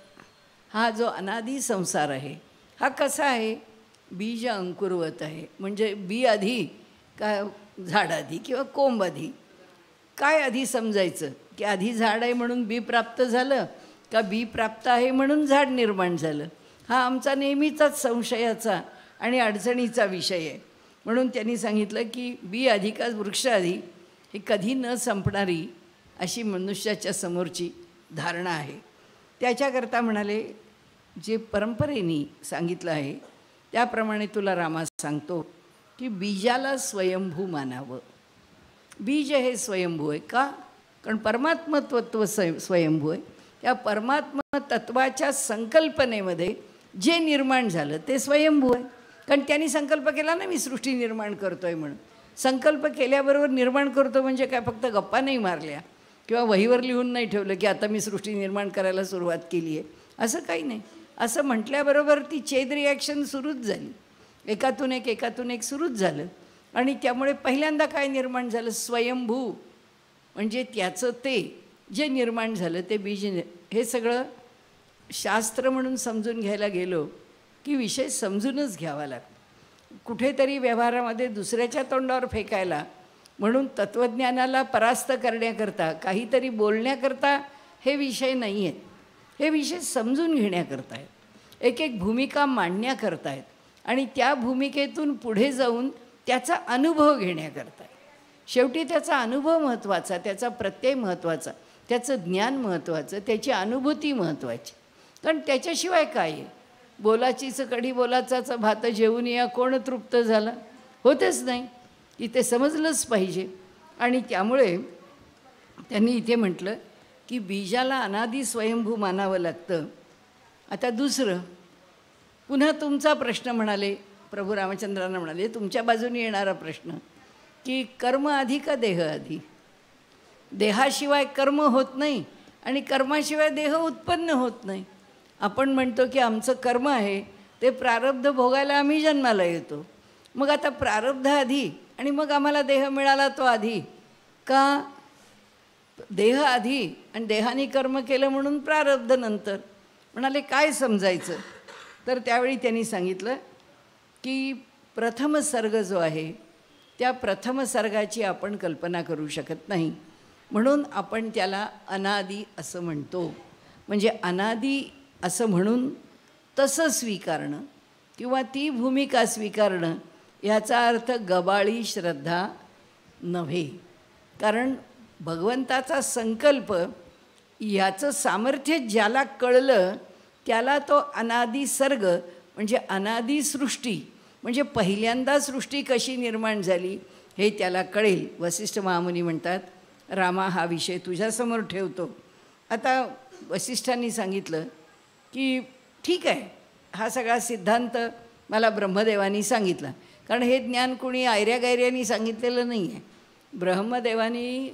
हा जो अनादी संसार आहे हा कसा आहे? बीज अंकुरवत आहे. म्हणजे बी आधी का झाड आधी किंवा कोंब आधी? काय आधी समजायचं की आधी झाड आहे म्हणून बी प्राप्त झालं का बी प्राप्त आहे म्हणून झाड निर्माण झालं? हा आमचा नेहमीचाच संशयाचा आणि अडचणीचा विषय आहे. म्हणून त्यांनी सांगितलं की बी आधी का वृक्ष आधी ही कधी न संपणारी अशी मनुष्याच्या समोरची धारणा आहे. त्याच्याकरता म्हणाले जे परंपरेने सांगितलं आहे त्याप्रमाणे तुला रामा सांगतो की बीजाला स्वयंभू मानावं. बीज हे स्वयंभू आहे. का? कारण परमात्मत्व स्वयंभू आहे. त्या परमात्म तत्वाच्या संकल्पनेमध्ये जे निर्माण झालं ते स्वयंभू आहे. कारण त्यांनी संकल्प केला ना, मी सृष्टी निर्माण करतो आहे म्हणून. संकल्प केल्याबरोबर निर्माण करतो म्हणजे काय फक्त गप्पा नाही मारल्या किंवा वहीवर लिहून नाही ठेवलं की आता मी सृष्टी निर्माण करायला सुरुवात केली आहे, असं काही नाही. असं म्हटल्याबरोबर ती चेन रिॲक्शन सुरूच झाली, एकातून एक सुरूच झालं. आणि त्यामुळे पहिल्यांदा काय निर्माण झालं? स्वयंभू. म्हणजे त्याचं ते जे निर्माण झालं ते बीज. हे सगळं शास्त्र म्हणून समजून घ्यायला गेलो की विषय समजूनच घ्यावा लागतो. कुठेतरी व्यवहारामध्ये दुसऱ्याच्या तोंडावर फेकायला म्हणून तत्त्वज्ञानाला परास्त करण्याकरता, काहीतरी बोलण्याकरता हे विषय नाही आहेत. हे विषय समजून घेण्याकरता आहेत, एक एक भूमिका मांडण्याकरता आहेत आणि त्या भूमिकेतून पुढे जाऊन त्याचा अनुभव घेण्याकरता आहे. शेवटी त्याचा अनुभव महत्त्वाचा, त्याचा प्रत्यय महत्त्वाचा, त्याचं ज्ञान महत्त्वाचं, त्याची अनुभूती महत्त्वाची. कारण त्याच्याशिवाय काय आहे? बोलाचीच कढी बोलाचाचा भात जेवून या कोण तृप्त झाला? होतेच नाही. इथे समजलंच पाहिजे. आणि त्यामुळे त्यांनी इथे म्हटलं की बीजाला अनादी स्वयंभू मानावं लागतं. आता दुसरं पुन्हा तुमचा प्रश्न म्हणाले, प्रभू रामचंद्रांना म्हणाले, तुमच्या बाजूने येणारा प्रश्न की कर्म आधी का देह आधी? देहाशिवाय कर्म होत नाही आणि कर्माशिवाय देह उत्पन्न होत नाही. आपण म्हणतो की आमचं कर्म आहे ते प्रारब्ध भोगायला आम्ही जन्माला येतो. मग आता प्रारब्ध आधी आणि मग आम्हाला देह मिळाला तो आधी का? देह आधी आणि देहाने कर्म केलं म्हणून प्रारब्ध नंतर. म्हणाले काय समजायचं? तर त्यावेळी त्यांनी सांगितलं की प्रथम सर्ग जो आहे त्या प्रथम सर्गाची आपण कल्पना करू शकत नाही, म्हणून आपण त्याला अनादी असं म्हणतो. म्हणजे अनादी असं म्हणून तसं स्वीकारणं किंवा ती भूमिका स्वीकारणं याचा अर्थ गबाळी श्रद्धा नव्हे. कारण भगवंताचा संकल्प याचं सामर्थ्य ज्याला कळलं त्याला तो अनादी सर्ग म्हणजे अनादी सृष्टी म्हणजे पहिल्यांदा सृष्टी कशी निर्माण झाली हे त्याला कळेल. वसिष्ठ महामुनी म्हणतात, रामा हा विषय तुझ्यासमोर ठेवतो. आता वसिष्ठांनी सांगितलं की ठीक आहे, हा सगळा सिद्धांत मला ब्रह्मदेवानी सांगितला. कारण हे ज्ञान कोणी आयऱ्यागायऱ्यांनी सांगितलेलं नाही आहे. ब्रह्मदेवानी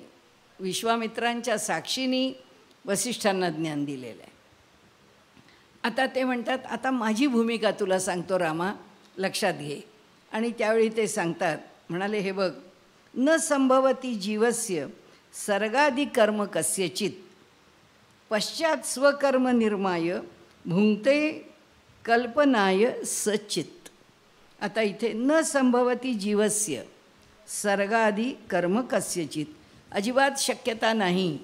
विश्वामित्रांच्या साक्षीनी वसिष्ठांना ज्ञान दिलेलं आहे. आता ते म्हणतात, आता माझी भूमिका तुला सांगतो रामा, लक्षात घे. आणि त्यावेळी ते सांगतात, म्हणाले हे बघ, न संभवती जीवस्य सर्गादि कर्म कस्यचित पश्चात स्वकर्म निर्माय भुंक्ते कल्पनाय सचित. आता इथे न संभवती जीवस्य सर्गादि कर्म कस्यचित, अजिबात शक्यता नाही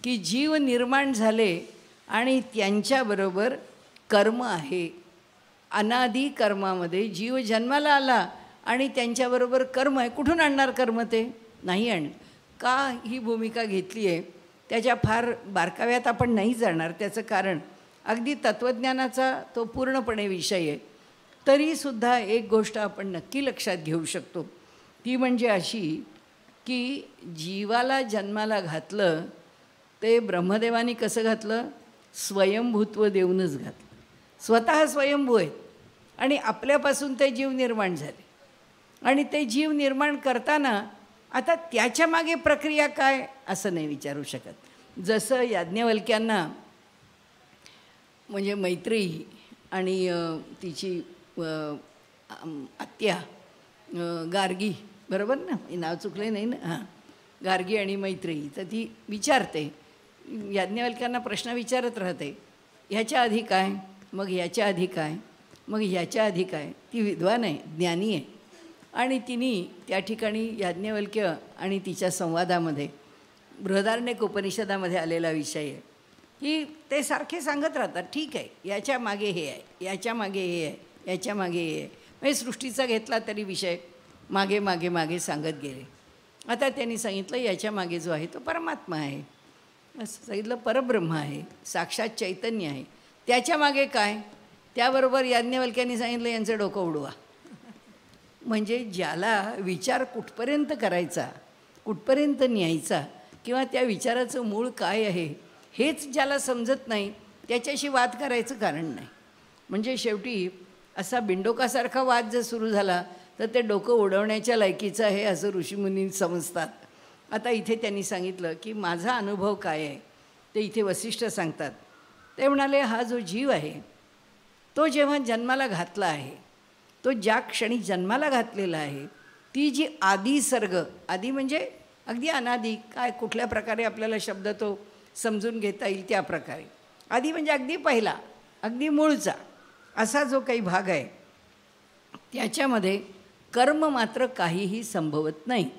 की जीव निर्माण झाले आणि त्यांच्याबरोबर कर्म आहे. अनादी कर्मामध्ये जीव जन्माला आला आणि त्यांच्याबरोबर कर्म आहे. कुठून आणणार कर्म? ते नाही आण. का ही भूमिका घेतली आहे त्याच्या फार बारकाव्यात आपण नाही जाणार. त्याचं कारण अगदी तत्त्वज्ञानाचा तो पूर्णपणे विषय आहे. तरीसुद्धा एक गोष्ट आपण नक्की लक्षात घेऊ शकतो, ती म्हणजे अशी की जीवाला जन्माला घातलं ते ब्रह्मदेवानी कसं घातलं? स्वयंभूत्व देऊनच घातलं. स्वतः स्वयंभू आहेत आणि आपल्यापासून ते जीव निर्माण झाले. आणि ते जीव निर्माण करताना आता त्याच्या मागे प्रक्रिया काय असं नाही विचारू शकत. जसं याज्ञवल्क्यांना म्हणजे मैत्रेयी आणि तिची आत्या गार्गी, बरोबर ना, नाव चुकले नाही ना, हां, गार्गी आणि मैत्रेयी, तर ती विचारते, याज्ञवल्क्यांना प्रश्न विचारत राहते, ह्याच्या आधी काय, मग ह्याच्या आधी काय, मग ह्याच्या आधी काय. ती विद्वान आहे, ज्ञानी आहे. आणि तिने त्या ठिकाणी याज्ञवल्क्य आणि तिच्या संवादामध्ये बृहदारण्यक उपनिषदामध्ये आलेला विषय आहे की ते सारखे सांगत राहतात, ठीक आहे याच्या मागे हे आहे, याच्या मागे हे आहे, याच्या मागे हे आहे. म्हणजे सृष्टीचा घेतला तरी विषय मागे मागे मागे सांगत गेले. आता त्यांनी सांगितलं याच्या मागे जो आहे तो परमात्मा आहे, असं सांगितलं, परब्रह्म आहे, साक्षात चैतन्य आहे. त्याच्या मागे काय? त्याबरोबर याज्ञवल्क्यांनी सांगितलं यांचं डोकं उडवा. म्हणजे ज्याला विचार कुठपर्यंत करायचा कुठपर्यंत न्यायचा किंवा त्या विचाराचं मूळ काय आहे हेच ज्याला समजत नाही त्याच्याशी वाद करायचं कारण नाही. म्हणजे शेवटी असा बिंडोकासारखा वाद जर सुरू झाला तर ते डोकं उडवण्याच्या लायकीचं आहे असं ऋषीमुनी समजतात. आता इथे त्यांनी सांगितलं की माझा अनुभव काय आहे ते इथे वसिष्ठ सांगतात. ते म्हणाले हा जो जीव आहे तो जेव्हा जन्माला घातला आहे, तो ज्या क्षणी जन्माला घातलेला आहे, ती जी आदी सर्ग, आदी म्हणजे अगदी अनादी, काय कुठल्या प्रकारे आपल्याला शब्द तो समजून घेता येईल त्या प्रकारे, आदी म्हणजे अगदी पहिला, अगदी मूळचा असा जो काही भाग आहे त्याच्यामध्ये कर्म मात्र काहीही संभवत नाही.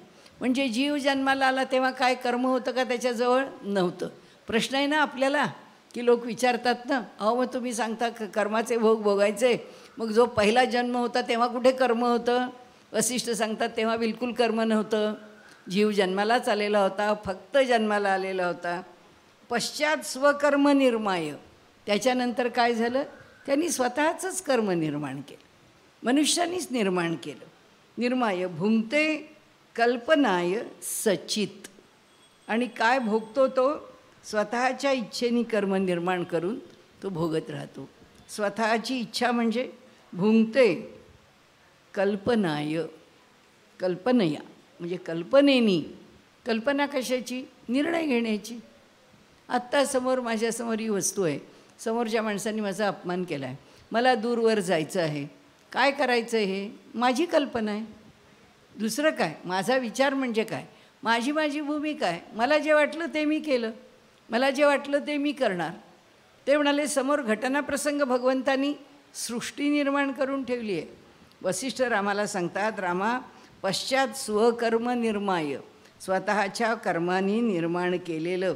म्हणजे जीव जन्माला आला तेव्हा काय कर्म होतं का त्याच्याजवळ? नव्हतं. प्रश्न आहे ना आपल्याला की लोक विचारतात ना, अहो मग तुम्ही सांगता कर्माचे भोग भोगायचे, मग जो पहिला जन्म होता तेव्हा कुठे कर्म होतं? वसिष्ठ सांगतात तेव्हा बिलकुल कर्म नव्हतं. जीव जन्मालाच आलेला होता, फक्त जन्माला आलेला होता. पश्चात स्वकर्म निर्माय, त्याच्यानंतर काय झालं? त्यांनी स्वतःचंच कर्म निर्माण केलं, मनुष्यानीच निर्माण केलं. निर्माय भुंक्ते कल्पनाय सचित, आणि काय भोगतो तो? स्वतःच्या इच्छेने कर्म निर्माण करून तो भोगत राहतो. स्वतःची इच्छा म्हणजे भुंक्ते कल्पनाय, कल्पनया म्हणजे कल्पनेनी. कल्पना कशाची? निर्णय घेण्याची. आत्ता समोर माझ्यासमोर ही वस्तू आहे, समोरच्या माणसांनी माझा अपमान केला आहे, मला दूरवर जायचं आहे, काय करायचं हे माझी कल्पना आहे. दुसरं काय? माझा विचार म्हणजे काय? माझी भूमिका आहे. मला जे वाटलं ते मी केलं, मला जे वाटलं ते मी करणार. ते म्हणाले समोर घटनाप्रसंग भगवंतांनी सृष्टी निर्माण करून ठेवली आहे. वसिष्ठ रामाला सांगतात, रामा पश्चात स्वकर्म निर्माय, स्वतःच्या कर्मानी निर्माण केलेलं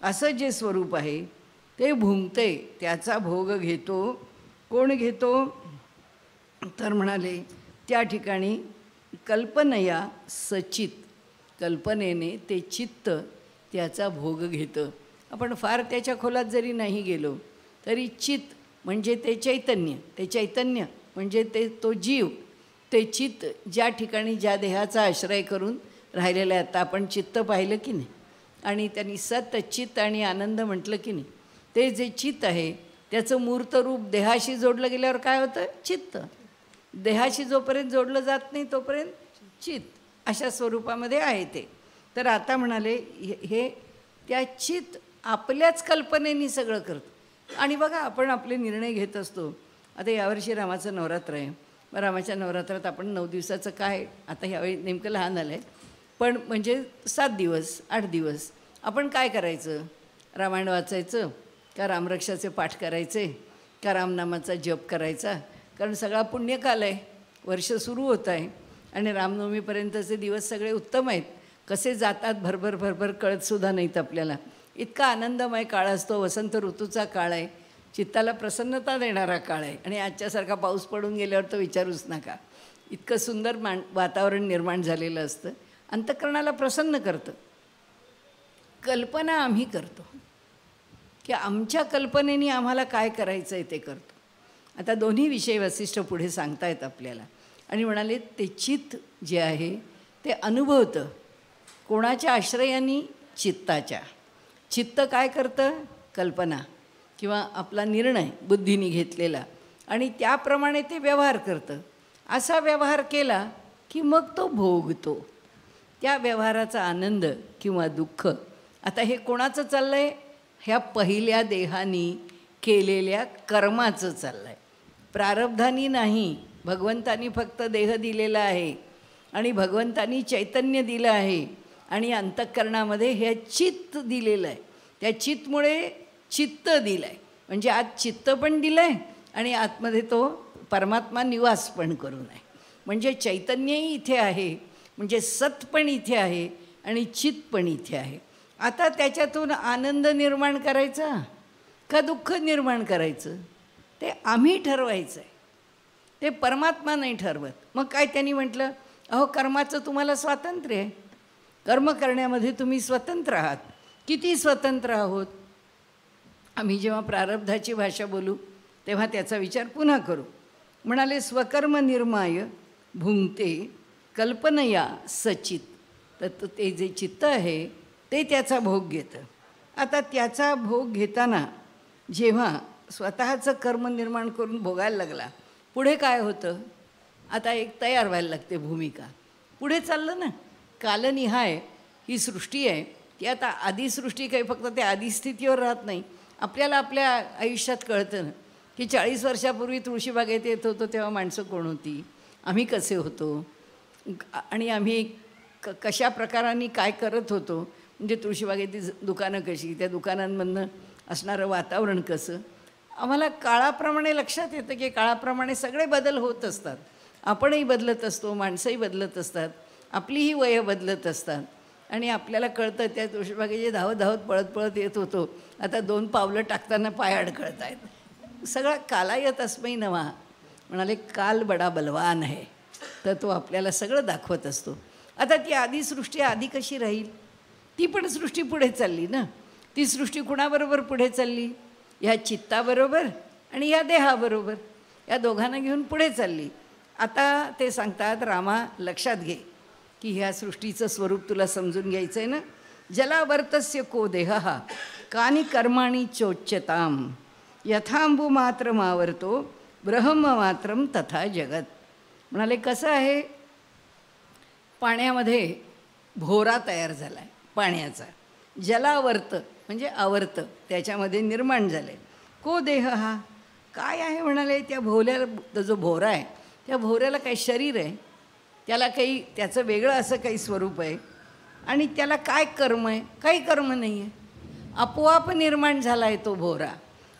असं जे स्वरूप आहे ते भुंकते, त्याचा भोग घेतो. कोण घेतो? तर म्हणाले त्या ठिकाणी कल्पनया सचित, कल्पनेने ते चित्त त्याचा भोग घेतं. आपण फार त्याच्या खोलात जरी नाही गेलो तरी चित्त म्हणजे ते चैतन्य, ते चैतन्य म्हणजे तो जीव, ते चित्त ज्या ठिकाणी ज्या देहाचा आश्रय करून राहिलेलं आहे. आता आपण चित्त पाहिलं की नाही, आणि त्यांनी सत चित्त आणि आनंद म्हटलं की नाही, ते जे चित्त आहे त्याचं मूर्त रूप देहाशी जोडलं गेल्यावर काय होतं? चित्त. देहाशी जोपर्यंत जोडलं जात नाही तोपर्यंत चित्त अशा स्वरूपामध्ये आहे ते. तर आता म्हणाले हे त्या चित्त आपल्याच कल्पनेनी सगळं करतं. आणि बघा आपण आपले निर्णय घेत असतो. आता यावर्षी रामाचं नवरात्र आहे, मग रामाच्या नवरात्रात आपण 9 दिवसाचं काय, आता ह्यावेळी नेमकं लहान आलं आहे, पण म्हणजे 7 दिवस 8 दिवस आपण काय करायचं? रामायण वाचायचं का रामरक्षाचे पाठ करायचे का रामनामाचा जप करायचा? कारण सगळा पुण्यकाल आहे, वर्ष सुरू होत आहे आणि रामनवमीपर्यंतचे दिवस सगळे उत्तम आहेत. कसे जातात भरभर भरभर कळतसुद्धा नाहीत आपल्याला. इतका आनंदमय काळ असतो, वसंत ऋतूचा काळ आहे, चित्ताला प्रसन्नता देणारा काळ आहे. आणि आजच्यासारखा पाऊस पडून गेल्यावर तर विचारूच नका, इतकं सुंदर वातावरण निर्माण झालेलं असतं, अंतःकरणाला प्रसन्न करतं. कल्पना आम्ही करतो की आमच्या कल्पनेने आम्हाला काय करायचं आहे ते करतो. आता दोन्ही विषय वसिष्ठ पुढे सांगतायत आपल्याला आणि म्हणाले ते चित्त जे आहे ते अनुभवतं. कोणाच्या आश्रयाने? चित्ताच्या. चित्त काय करतं? कल्पना किंवा आपला निर्णय बुद्धीने घेतलेला, आणि त्याप्रमाणे ते व्यवहार करतं. असा व्यवहार केला की मग तो भोगतो. त्या व्यवहाराचा आनंद किंवा दुःख आता हे कोणाचं चाललं आहे? ह्या पहिल्या देहानी केलेल्या कर्माचं चाललं आहे, प्रारब्धानी नाही. भगवंतानी फक्त देह दिलेला आहे आणि भगवंतानी चैतन्य दिलं आहे आणि अंतःकरणामध्ये हे चित्त दिलेलं आहे. त्या चित्तमुळे चित्त दिलं आहे, म्हणजे आज चित्त पण दिलं आहे आणि आतमध्ये तो परमात्मा निवास पण करून आहे. म्हणजे चैतन्यही इथे आहे, म्हणजे सत पण इथे आहे आणि चित्त पण इथे आहे. आता त्याच्यातून आनंद निर्माण करायचा का दुःख निर्माण करायचं ते आम्ही ठरवायचं आहे, ते परमात्मा नाही ठरवत. मग काय त्यांनी म्हटलं, अहो कर्माचं तुम्हाला स्वातंत्र्य आहे, कर्म करण्यामध्ये तुम्ही स्वतंत्र आहात. किती स्वतंत्र आहोत? आम्ही जेव्हा प्रारब्धाची भाषा बोलू तेव्हा त्याचा विचार पुन्हा करू. म्हणाले स्वकर्म निर्माय भुंक्ते कल्पनया सचित. तर ते जे चित्त आहे ते त्याचा भोग घेतं. आता त्याचा भोग घेताना जेव्हा स्वतःचं कर्म निर्माण करून भोगायला लागला, पुढे काय होतं? आता एक तयार व्हायला लागते भूमिका. पुढे चाललं ना, कालनिहाय ही सृष्टी आहे ती. आता आदिसृष्टी काही फक्त त्या आदिस्थितीवर राहत नाही. आपल्याला आपल्या आयुष्यात कळतं ना की 40 वर्षापूर्वी तुळशीबागेत येत होतो तेव्हा माणसं कोण होती, आम्ही कसे होतो आणि आम्ही कशा प्रकारांनी काय करत होतो. म्हणजे तुळशीबागेतील दुकानं कशी, त्या दुकानांमधनं असणारं वातावरण कसं, आम्हाला काळाप्रमाणे लक्षात येतं की काळाप्रमाणे सगळे बदल होत असतात. आपणही बदलत असतो, माणसंही बदलत असतात, आपलीही वयं बदलत असतात. आणि आपल्याला कळतं त्या तुळशीबागेचे धावत धावत पळत पळत येत होतो, आता 2 पावलं टाकताना पाय अडकळत आहेत. सगळा कालायत अस्मै नवा म्हणाले, काल बडा बलवान आहे, तर तो आपल्याला सगळं दाखवत असतो. आता ती आदिसृष्टी आधी कशी राहील? ती पण सृष्टी पुढे चालली ना. ती सृष्टी कुणाबरोबर पुढे चालली? ह्या चित्ताबरोबर आणि या देहाबरोबर, या दोघांना घेऊन पुढे चालली. आता ते सांगतात, रामा लक्षात घे की ह्या सृष्टीचं स्वरूप तुला समजून घ्यायचं आहे ना. जलावर्तस्य को देहः कानि कर्माणि चोच्यताम यथांबू मात्र मावर्तो ब्रह्म मात्रम तथा जगत. म्हणाले कसं आहे, पाण्यामध्ये भोरा तयार झाला आहे पाण्याचा. जलावर्त म्हणजे आवर्त, त्याच्यामध्ये निर्माण झाले. को देह हा काय आहे म्हणाले, त्या भोवऱ्याला जो भोरा आहे त्या भोवऱ्याला काही शरीर आहे, त्याला काही त्याचं वेगळं असं काही स्वरूप आहे. आणि त्याला काय कर्म आहे? काही कर्म नाही आहे, आपोआप निर्माण झाला आहे तो भोरा.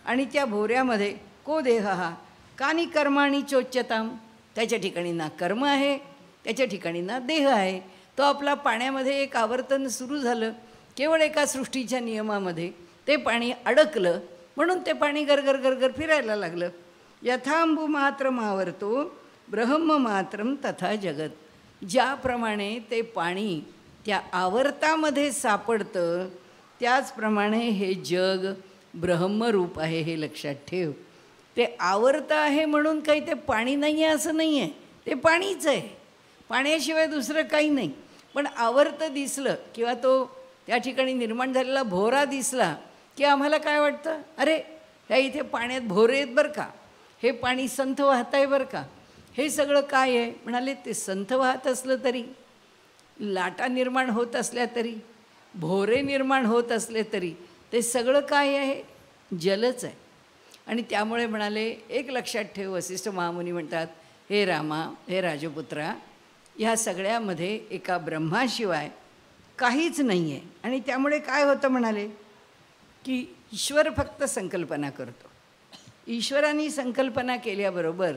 आणि त्या भोऱ्यामध्ये को देह हा कानी कर्माणी चोच्यताम, त्याच्या ठिकाणी ना कर्म आहे, त्याच्या ठिकाणी ना देह आहे. तो आपला पाण्यामध्ये एक आवर्तन सुरू झालं, केवळ एका सृष्टीच्या नियमामध्ये ते पाणी अडकलं, म्हणून ते पाणी गरगर गरगर फिरायला लागलं. यथांबू मात्र मावर्तो ब्रह्म मात्रम तथा जगत. ज्याप्रमाणे ते पाणी त्या आवर्तामध्ये सापडतं त्याचप्रमाणे हे जग ब्रह्मरूप आहे, हे लक्षात ठेव. ते आवर्त आहे म्हणून काही ते पाणी नाही आहे असं नाही आहे, ते पाणीच आहे, पाण्याशिवाय दुसरं काही नाही. पण आवर्त दिसलं किंवा तो त्या ठिकाणी निर्माण झालेला भोरा दिसला की आम्हाला काय वाटतं, अरे ह्या इथे पाण्यात भोरे आहेत बरं का, हे पाणी संथ वाहत आहे बरं का. हे सगळं काय आहे म्हणाले, ते संथ वाहत असलं तरी, लाटा निर्माण होत असल्या तरी, भोरे निर्माण होत असले तरी, ते सगळं काय आहे, जलच आहे. आणि त्यामुळे म्हणाले एक लक्षात ठेव, वसिष्ठ महामुनी म्हणतात, हे रामा, हे राजपुत्रा, ह्या सगळ्यामध्ये एका ब्रह्माशिवाय काहीच नाही आहे. आणि त्यामुळे काय होतं म्हणाले की ईश्वर फक्त संकल्पना करतो. ईश्वराने संकल्पना केल्याबरोबर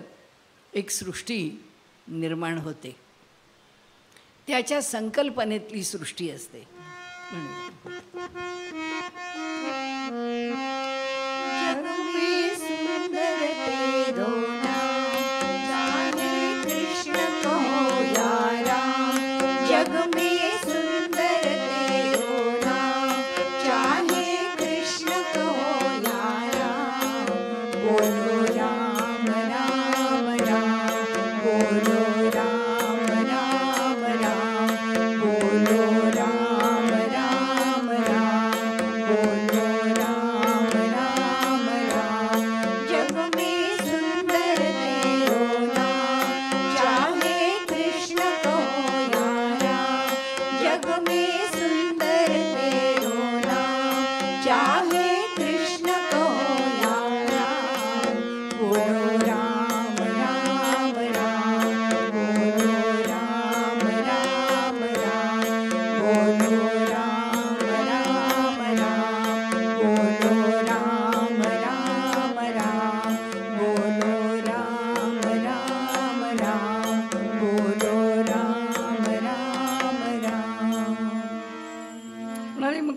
एक सृष्टी निर्माण होते, त्याच्या संकल्पनेतली सृष्टी असते.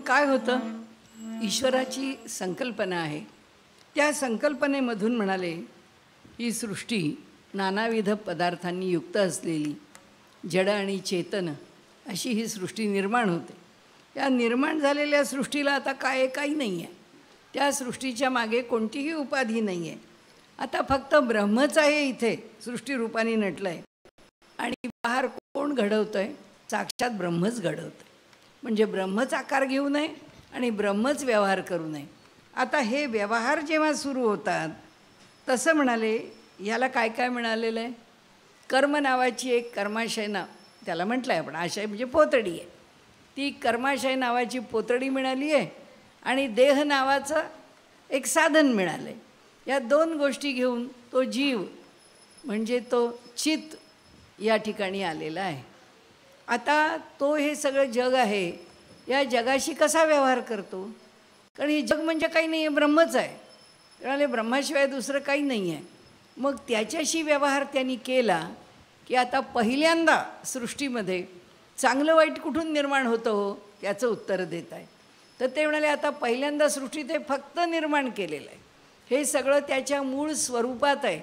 काय होतं, ईश्वराची संकल्पना आहे, त्या संकल्पनेमधून म्हणाले ही सृष्टी नानाविध पदार्थांनी युक्त असलेली जड आणि चेतन अशी ही सृष्टी निर्माण होते. या निर्माण झालेल्या सृष्टीला आता काय काही नाही आहे, त्या सृष्टीच्या मागे कोणतीही उपाधी नाही आहे. आता फक्त ब्रह्मच आहे इथे सृष्टीरूपाने नटलं आहे. आणि बाहेर कोण घडवतं आहे, साक्षात ब्रह्मच घडवतं. म्हणजे ब्रह्मच आकार घेऊ नये आणि ब्रह्मच व्यवहार करू नये. आता हे व्यवहार जेव्हा सुरू होतात तसं म्हणाले, ह्याला काय काय मिळालेलं आहे? कर्म नावाची एक कर्माशय नाव त्याला म्हटलं आहे आपण, आशय म्हणजे पोतडी आहे. ती कर्माशय नावाची पोतडी मिळाली आहे आणि देह नावाचं एक साधन मिळालं आहे. या दोन गोष्टी घेऊन तो जीव म्हणजे तो चित या ठिकाणी आलेला आहे. आता तो हे सगळं जग आहे, या जगाशी कसा व्यवहार करतो? कारण हे जग म्हणजे काही नाही आहे, ब्रह्मच आहे. त्यामुळे ब्रह्माशिवाय दुसरं काही नाही आहे. मग त्याच्याशी व्यवहार त्यांनी केला की आता पहिल्यांदा सृष्टीमध्ये चांगलं वाईट कुठून निर्माण होतं हो, त्याचं उत्तर देत आहे. तर ते म्हणाले आता पहिल्यांदा सृष्टी ते फक्त निर्माण केलेलं आहे. हे सगळं त्याच्या मूळ स्वरूपात आहे.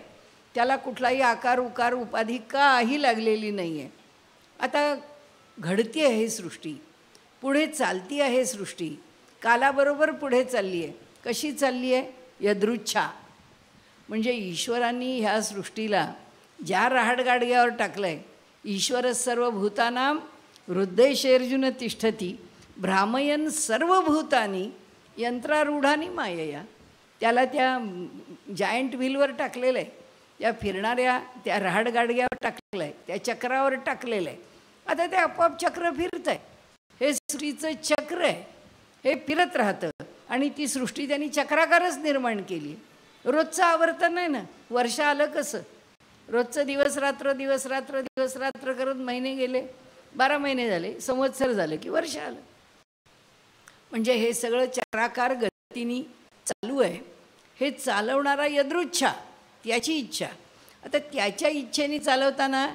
त्याला कुठलाही आकार उकार उपाधी काही लागलेली नाही आहे. आता घडती आहे ही सृष्टी, पुढे चालती आहे सृष्टी, कालाबरोबर पुढे चालली आहे. कशी चालली आहे? यदृच्छा. म्हणजे ईश्वरांनी ह्या सृष्टीला ज्या रहाडगाडग्यावर टाकलं आहे, ईश्वर सर्व भूतानां हृदयेषु तिष्ठती भ्रामयन सर्व भूतानी यंत्रारूढानी मायया. त्याला त्या जायंट व्हीलवर टाकलेलं आहे, त्या फिरणाऱ्या त्या रहाडगाडग्यावर टाकलेलं आहे, त्या चक्रावर टाकलेलं आहे. आता ते आपोआप चक्र फिरत आहे. हे सृष्टीचं चक्र आहे, हे फिरत राहतं. आणि ती सृष्टी त्यांनी चक्राकारच निर्माण केली. रोजचं आवर्तन आहे ना. वर्ष आलं कसं? रोजचं दिवस रात्र दिवस रात्र दिवस रात्र करत महिने गेले, 12 महिने झाले, संवत्सर झालं की वर्ष आलं. म्हणजे हे सगळं चक्राकार गतीने चालू आहे. हे चालवणारा यदृच्छा, त्याची इच्छा. आता त्याच्या इच्छेने चालवताना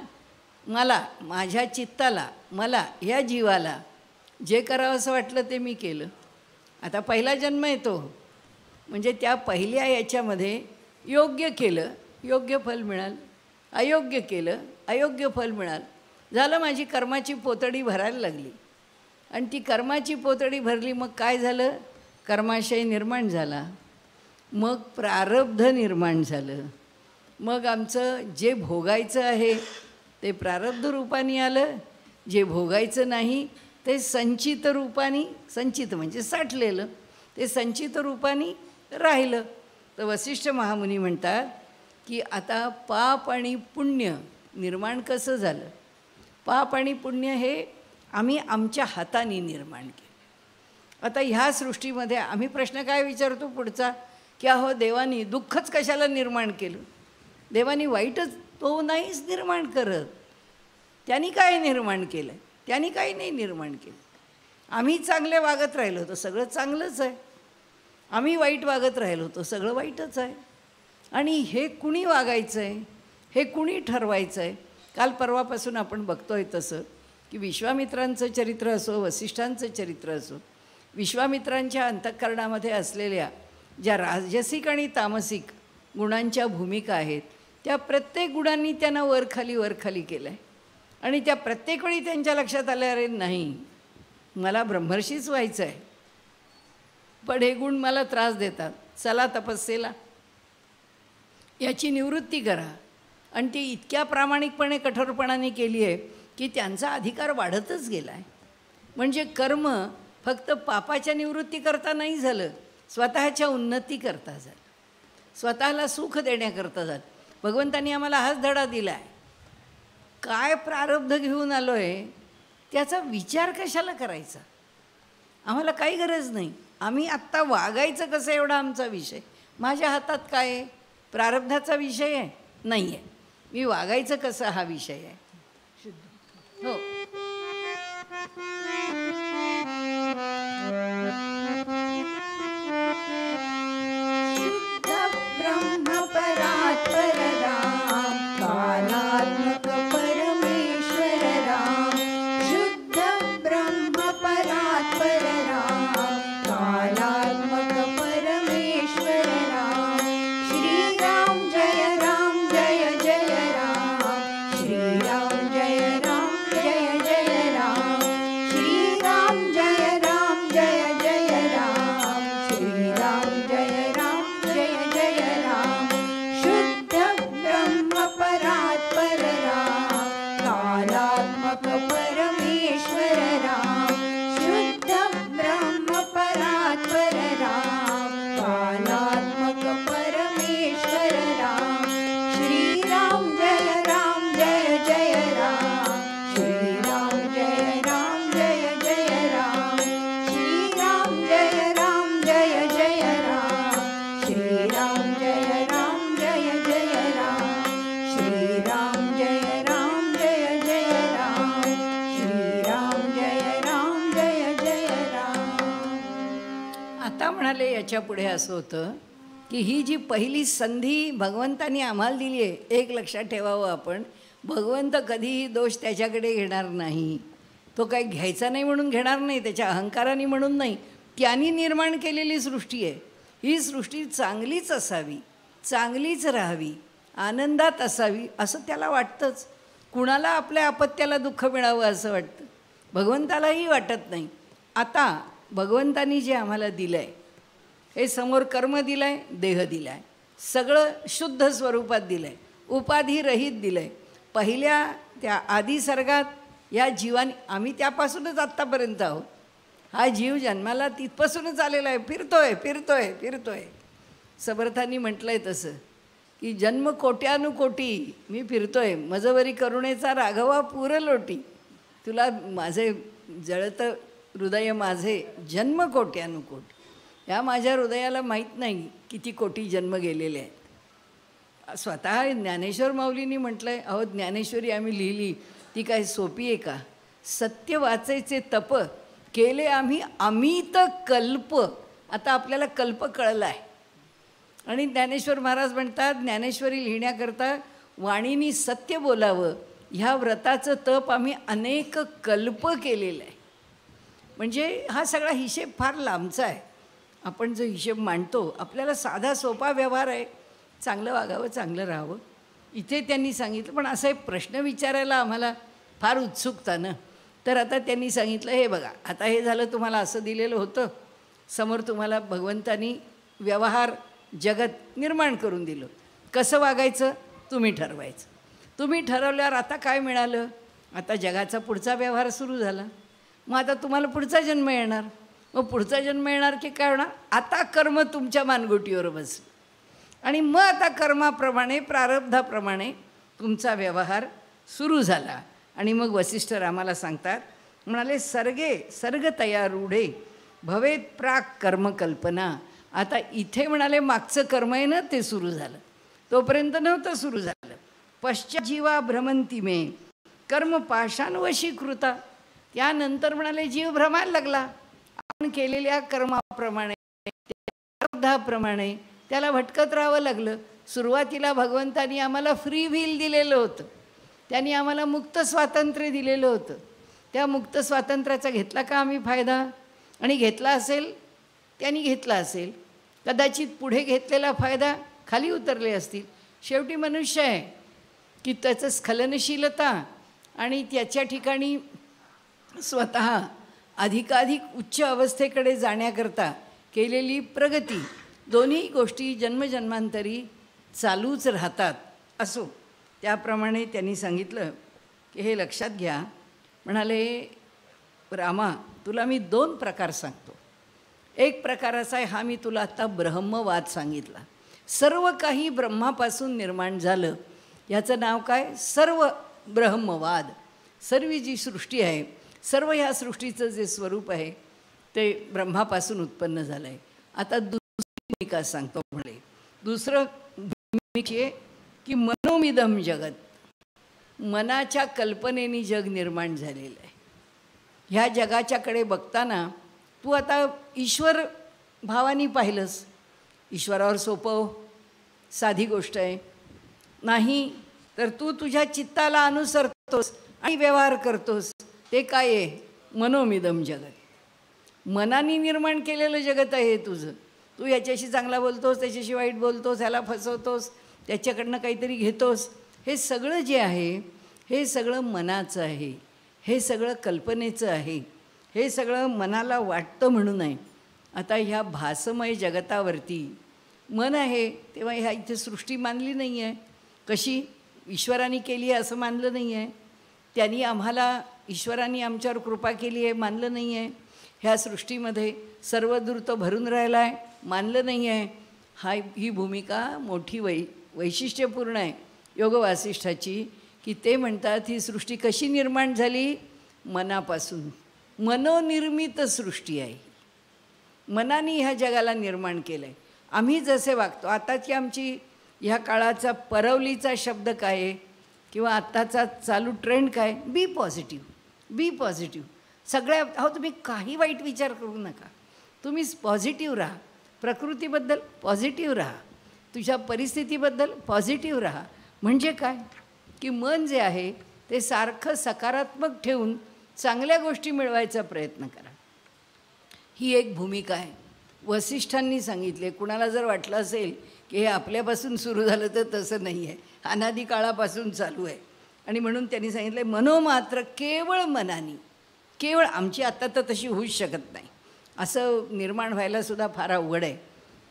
मला, माझ्या चित्ताला, मला, ह्या जीवाला जे करावं असं वाटलं ते मी केलं. आता पहिला जन्म येतो म्हणजे त्या पहिल्या याच्यामध्ये योग्य केलं, योग्य फल मिळालं. अयोग्य केलं, अयोग्य फल मिळालं. झालं, माझी कर्माची पोतडी भरायला लागली. आणि ती कर्माची पोतडी भरली, मग काय झालं? कर्माशय निर्माण झाला. मग प्रारब्ध निर्माण झालं. मग आमचं जे भोगायचं आहे ते प्रारब्ध रूपाने आलं, जे भोगायचं नाही ते संचित रूपाने, संचित म्हणजे साठलेलं, ते संचित रूपाने राहिलं. तर वसिष्ठ महामुनी म्हणतात की आता पाप आणि पुण्य निर्माण कसं झालं? पाप आणि पुण्य हे आम्ही आमच्या हाताने निर्माण केलं. आता ह्या सृष्टीमध्ये आम्ही प्रश्न काय विचारतो पुढचा, की अहो देवानी दुःखच कशाला निर्माण केलं? देवानी वाईटच तो नाहीच निर्माण करत. त्यांनी काय निर्माण केलं? त्यांनी काही नाही निर्माण केलं. आम्ही चांगले वागत राहिलो तर सगळं चांगलंच आहे, आम्ही वाईट वागत राहिलो तर सगळं वाईटच आहे. आणि हे कुणी वागायचं आहे, हे कुणी ठरवायचं आहे? काल परवापासून आपण बघतोय तसं की विश्वामित्रांचं चरित्र असो, वसिष्ठांचं चरित्र असो, विश्वामित्रांच्या अंतःकरणामध्ये असलेल्या ज्या राजसिक आणि तामसिक गुणांच्या भूमिका आहेत, त्या प्रत्येक गुणांनी त्यांना वरखाली वरखाली केलं आहे. आणि त्या प्रत्येक वेळी त्यांच्या लक्षात आलं, अरे नाही, मला ब्रह्मर्षीच व्हायचं आहे, पण हे गुण मला त्रास देतात, चला तपस्येला, याची निवृत्ती करा. आणि ती इतक्या प्रामाणिकपणे कठोरपणाने केली आहे की त्यांचा अधिकार वाढतच गेला आहे. म्हणजे कर्म फक्त पापाच्या निवृत्ती करता नाही झालं, स्वतःच्या उन्नती करता झालं, स्वतःला सुख देण्याकरता झालं. भगवंतांनी आम्हाला हाच धडा दिला आहे. काय प्रारब्ध घेऊन आलो आहे त्याचा विचार कशाला करायचा? आम्हाला काही गरज नाही. आम्ही आत्ता वागायचं कसं एवढा आमचा विषय. माझ्या हातात काय आहे? प्रारब्धाचा विषय आहे? नाही आहे. मी वागायचं कसं हा विषय आहे. हो, शुद्ध ब्रह्म परात्पर राम, कालात्मक परमेश्वर राम. शुद्ध ब्रह्म परात्पर राम, कालात्मक परमेश्वर राम. श्री राम जय राम जय जय राम. श्री राम जय राम जय जय राम. म्हणाले याच्या पुढे असं होतं की ही जी पहिली संधी भगवंतानी आम्हाला दिली आहे, एक लक्षात ठेवावं आपण, भगवंत कधीही दोष त्याच्याकडे घेणार नाही. तो काही घ्यायचा नाही म्हणून घेणार नाही, त्याच्या अहंकाराने म्हणून नाही. त्यांनी निर्माण केलेली सृष्टी आहे. ही सृष्टी चांगलीच असावी, चांगलीच राहावी, आनंदात असावी असं त्याला वाटतंच. कुणाला आपल्या अपत्याला दुःख मिळावं असं वाटतं, भगवंतालाही वाटत नाही. आता भगवंतानी जे आम्हाला दिलं आहे, हे समोर कर्म दिलं आहे, देह दिला आहे, सगळं शुद्ध स्वरूपात दिलं आहे, उपाधिरहित दिलं आहे. पहिल्या त्या आदी सर्गात या जीवाने, आम्ही त्यापासूनच आत्तापर्यंत आहोत. हा जीव जन्माला तिथपासूनच आलेला आहे, फिरतोय फिरतोय फिरतोय. समर्थांनी म्हटलं आहे तसं की जन्म कोट्यानुकोटी मी फिरतोय, मजवरी करुणेचा राघवा पूर लोटी. तुला माझे जळतं हृदय माझे जन्म कोट्यानुकोटी. या माझ्या हृदयाला माहीत नाही किती कोटी जन्म गेलेले आहेत. स्वतः ज्ञानेश्वर माऊलींनी म्हटलं आहे, अहो ज्ञानेश्वरी आम्ही लिहिली ती काय सोपी आहे का? सत्य वाचायचे तप केले आम्ही अमित कल्प. आता आपल्याला कल्प कळला आहे. आणि ज्ञानेश्वर महाराज म्हणतात, ज्ञानेश्वरी लिहिण्याकरता वाणीनी सत्य बोलावं, ह्या व्रताचं तप आम्ही अनेक कल्प केलेलं आहे. म्हणजे हा सगळा हिशेब फार लांबचा आहे. आपण जो हिशेब मांडतो, आपल्याला साधा सोपा व्यवहार आहे, चांगलं वागावं, चांगलं राहावं. इथे त्यांनी सांगितलं, पण असा एक प्रश्न विचारायला आम्हाला फार उत्सुकता ना. तर आता त्यांनी सांगितलं, हे बघा आता हे झालं, तुम्हाला असं दिलेलं होतं, समोर तुम्हाला भगवंतानी व्यवहार जगत निर्माण करून दिलं, कसं वागायचं तुम्ही ठरवायचं. तुम्ही ठरवल्यावर आता काय मिळालं? आता जगाचा पुढचा व्यवहार सुरू झाला. मग आता तुम्हाला पुढचा जन्म येणार. मग पुढचा जन्म येणार की काय होणार? आता कर्म तुमच्या मानगुटीवर बसलं आणि मग आता कर्माप्रमाणे प्रारब्धाप्रमाणे तुमचा व्यवहार सुरू झाला. आणि मग वसिष्ठ रामाला सांगतात, म्हणाले सर्ग तयारूढे भवेत प्राक कर्मकल्पना. आता इथे म्हणाले मागचं कर्म आहे ना ते सुरू झालं, तोपर्यंत नव्हतं सुरू झालं. पश्चात जीवा भ्रमंती मे कर्म पाशान्वशीकृता. त्यानंतर म्हणाले जीव भ्रमायला लागला. आपण केलेल्या कर्माप्रमाणे प्रारब्धाप्रमाणे त्याला भटकत राहावं लागलं. सुरुवातीला भगवंतानी आम्हाला फ्री व्हील दिलेलं होतं, त्यांनी आम्हाला मुक्त स्वातंत्र्य दिलेलं होतं. त्या मुक्त स्वातंत्र्याचा घेतला का आम्ही फायदा? आणि घेतला असेल, त्यांनी घेतला असेल, कदाचित पुढे घेतलेला फायदा खाली उतरले असतील. शेवटी मनुष्य आहे की त्याचं स्खलनशीलता आणि त्याच्या ठिकाणी स्वतः अधिकाधिक उच्च अवस्थेकडे जाण्याकरता केलेली प्रगती, दोन्ही गोष्टी जन्मजन्मांतरी चालूच राहतात. असो, त्याप्रमाणे त्यांनी सांगितलं की हे लक्षात घ्या. म्हणाले, रामा तुला मी 2 प्रकार सांगतो. एक प्रकार असा आहे, हा मी तुला आत्ता ब्रह्मवाद सांगितला. सर्व काही ब्रह्मापासून निर्माण झालं, याचं नाव काय? सर्व ब्रह्मवाद. सर्व जी सृष्टी आहे, सर्व ह्या सृष्टीचं जे स्वरूप आहे ते ब्रह्मापासून उत्पन्न झालं आहे. आता दुसरी भूमिका सांगतो. म्हणे दुसरं भूमिका की मनोमिदम जगत, मनाच्या कल्पनेनी जग निर्माण झालेलं आहे. ह्या जगाच्याकडे बघताना तू आता ईश्वर भावानी पाहिलंस. ईश्वरावर सोपव साधी गोष्ट आहे नाही, तर तू तुझ्या चित्ताला अनुसरतोस आणि व्यवहार करतोस. ते काय आहे? मनोमिदम जगत. मनाने निर्माण केलेलं जगत आहे हे तुझं. तू याच्याशी चांगला बोलतोस, त्याच्याशी वाईट बोलतोस, ह्याला फसवतोस, त्याच्याकडनं काहीतरी घेतोस. हे सगळं जे आहे हे सगळं मनाचं आहे, हे सगळं कल्पनेचं आहे, हे सगळं मनाला वाटतं म्हणून आहे. आता ह्या भासमय जगतावरती मन आहे, तेव्हा ह्या इथे सृष्टी मानली नाही आहे. कशी? ईश्वराने केली आहे असं मानलं नाही आहे. त्यांनी आम्हाला, ईश्वराने आमच्यावर कृपा केली आहे मानलं नाही आहे. ह्या सृष्टीमध्ये सर्व द्रुत भरून राहिला आहे मानलं नाही आहे. ही भूमिका मोठी वैशिष्ट्यपूर्ण आहे योग वासिष्ठाची, की ते म्हणतात ही सृष्टी कशी निर्माण झाली? मनापासून. मनोनिर्मित सृष्टी आहे. मनाने ह्या जगाला निर्माण केलं आहे. आम्ही जसे वागतो, आताची आमची ह्या काळाचा परवलीचा शब्द काय आहे किंवा आत्ताचा चालू ट्रेंड काय? बी पॉझिटिव्ह, बी पॉझिटिव्ह. सगळ्या, अहो तुम्ही काही वाईट विचार करू नका, तुम्ही पॉझिटिव्ह राहा, प्रकृतीबद्दल पॉझिटिव्ह राहा, तुझ्या परिस्थितीबद्दल पॉझिटिव्ह राहा. म्हणजे काय की मन जे आहे ते सारखं सकारात्मक ठेवून चांगल्या गोष्टी मिळवायचा प्रयत्न करा. ही एक भूमिका आहे. वसिष्ठांनी सांगितले. कुणाला जर वाटलं असेल की हे आपल्यापासून सुरू झालं तर तसं नाही आहे, अनादी काळापासून चालू आहे. आणि म्हणून त्यांनी सांगितलं मनोमात्र केवळ मनानी, केवळ आमची आत्ता तर तशी होऊच शकत नाही, असं निर्माण व्हायलासुद्धा फार अवघड आहे.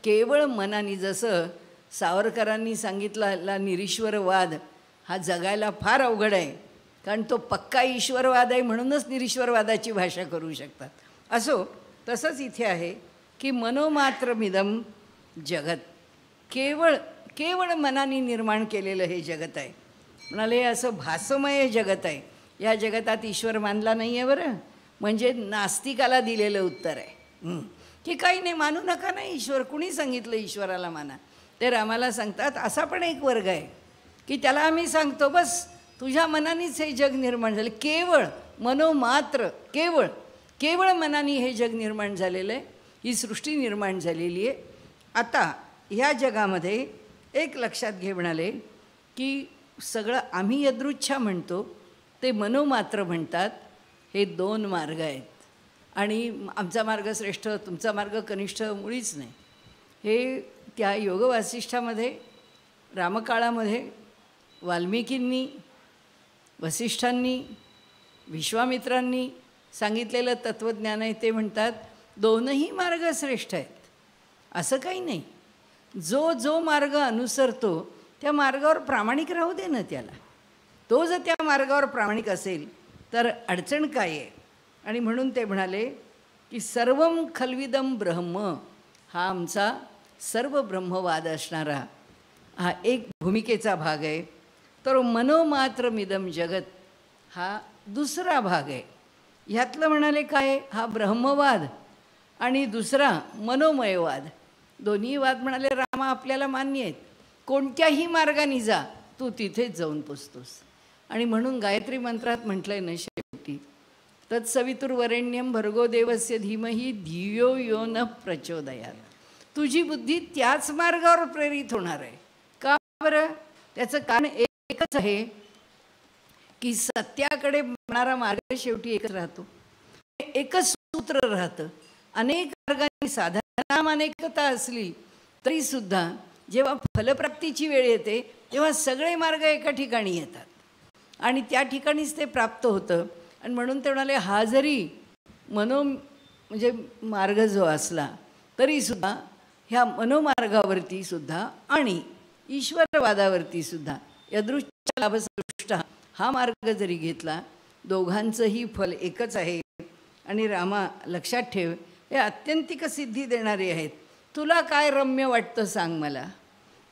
केवळ मनानी, जसं सावरकरांनी सांगितलेला निरीश्वरवाद हा जगायला फार अवघड आहे, कारण तो पक्का ईश्वरवाद आहे म्हणूनच निरीश्वरवादाची भाषा करू शकतात. असो, तसंच इथे आहे की मनोमात्रमिदं जगत, केवळ केवळ मनाने निर्माण केलेलं हे जगत आहे. म्हणाले हे असं भासमय जगत आहे. या जगतात ईश्वर मानला नाही आहे बरं, म्हणजे नास्तिकाला दिलेलं उत्तर आहे की काही नाही, मानू नका नाही ईश्वर. कुणी सांगितलं ईश्वराला माना? ते रामाला सांगतात असा पण एक वर्ग आहे की त्याला आम्ही सांगतो बस तुझ्या मनानेच हे जग निर्माण झालं, केवळ मनोमात्र, केवळ केवळ मनाने हे जग निर्माण झालेलं आहे, ही सृष्टी निर्माण झालेली आहे. आता ह्या जगामध्ये एक लक्षात घे म्हणाले की सगळं आम्ही यदृच्छा म्हणतो, ते मनोमात्र म्हणतात. हे दोन मार्ग आहेत आणि आमचा मार्ग श्रेष्ठ, तुमचा मार्ग कनिष्ठ मुळीच नाही. हे त्या योगवासिष्ठामध्ये, रामकाळामध्ये वाल्मिकींनी, वसिष्ठांनी, विश्वामित्रांनी सांगितलेलं तत्त्वज्ञान आहे. ते म्हणतात दोनही मार्ग श्रेष्ठ आहेत, असं काही नाही. जो जो मार्ग अनुसरतो त्या मार्गावर प्रामाणिक राहू दे ना त्याला. तो जर त्या मार्गावर प्रामाणिक असेल तर अडचण काय आहे? आणि म्हणून ते म्हणाले की सर्वं खल्विदं ब्रह्म, हा आमचा सर्व ब्रह्मवाद असणारा हा एक भूमिकेचा भाग आहे. तर मनोमात्रमिदं जगत हा दुसरा भाग आहे. ह्यातलं म्हणाले काय, हा ब्रह्मवाद आणि दुसरा मनोमयवाद. दोन्ही वाद म्हणाले रामा आपल्याला मान्य आहेत. कोणत्याही मार्गाने जा तू तिथेच जाऊन पोचतोस. आणि म्हणून गायत्री मंत्रात म्हटलंय ना शेवटी, तत्सवितुर्वरेण्यं भर्गो देवस्य धीमहि धियो यो न प्रचोदयात्. तुझी बुद्धी त्याच मार्गावर प्रेरित होणार आहे. का बरं? त्याचं कारण एकच आहे की सत्याकडे जाणारा मार्ग शेवटी एकच राहतो, एकच सूत्र राहतं. अनेक मार्गांनी साधना अनेकता असली तरीसुद्धा जेव्हा फलप्राप्तीची वेळ येते तेव्हा सगळे मार्ग एका ठिकाणी येतात आणि त्या ठिकाणीच ते प्राप्त होतं. आणि म्हणून ते म्हणाले हा जरी म्हणजे मार्ग जो असला तरीसुद्धा ह्या मनोमार्गावरती सुद्धा आणि ईश्वरवादावरती सुद्धा यदृच्छा लाभसृष्टा हा मार्ग जरी घेतला, दोघांचंही फल एकच आहे. आणि रामा लक्षात ठेव, हे आत्यंतिक सिद्धी देणारे आहेत. तुला काय रम्य वाटतं सांग मला?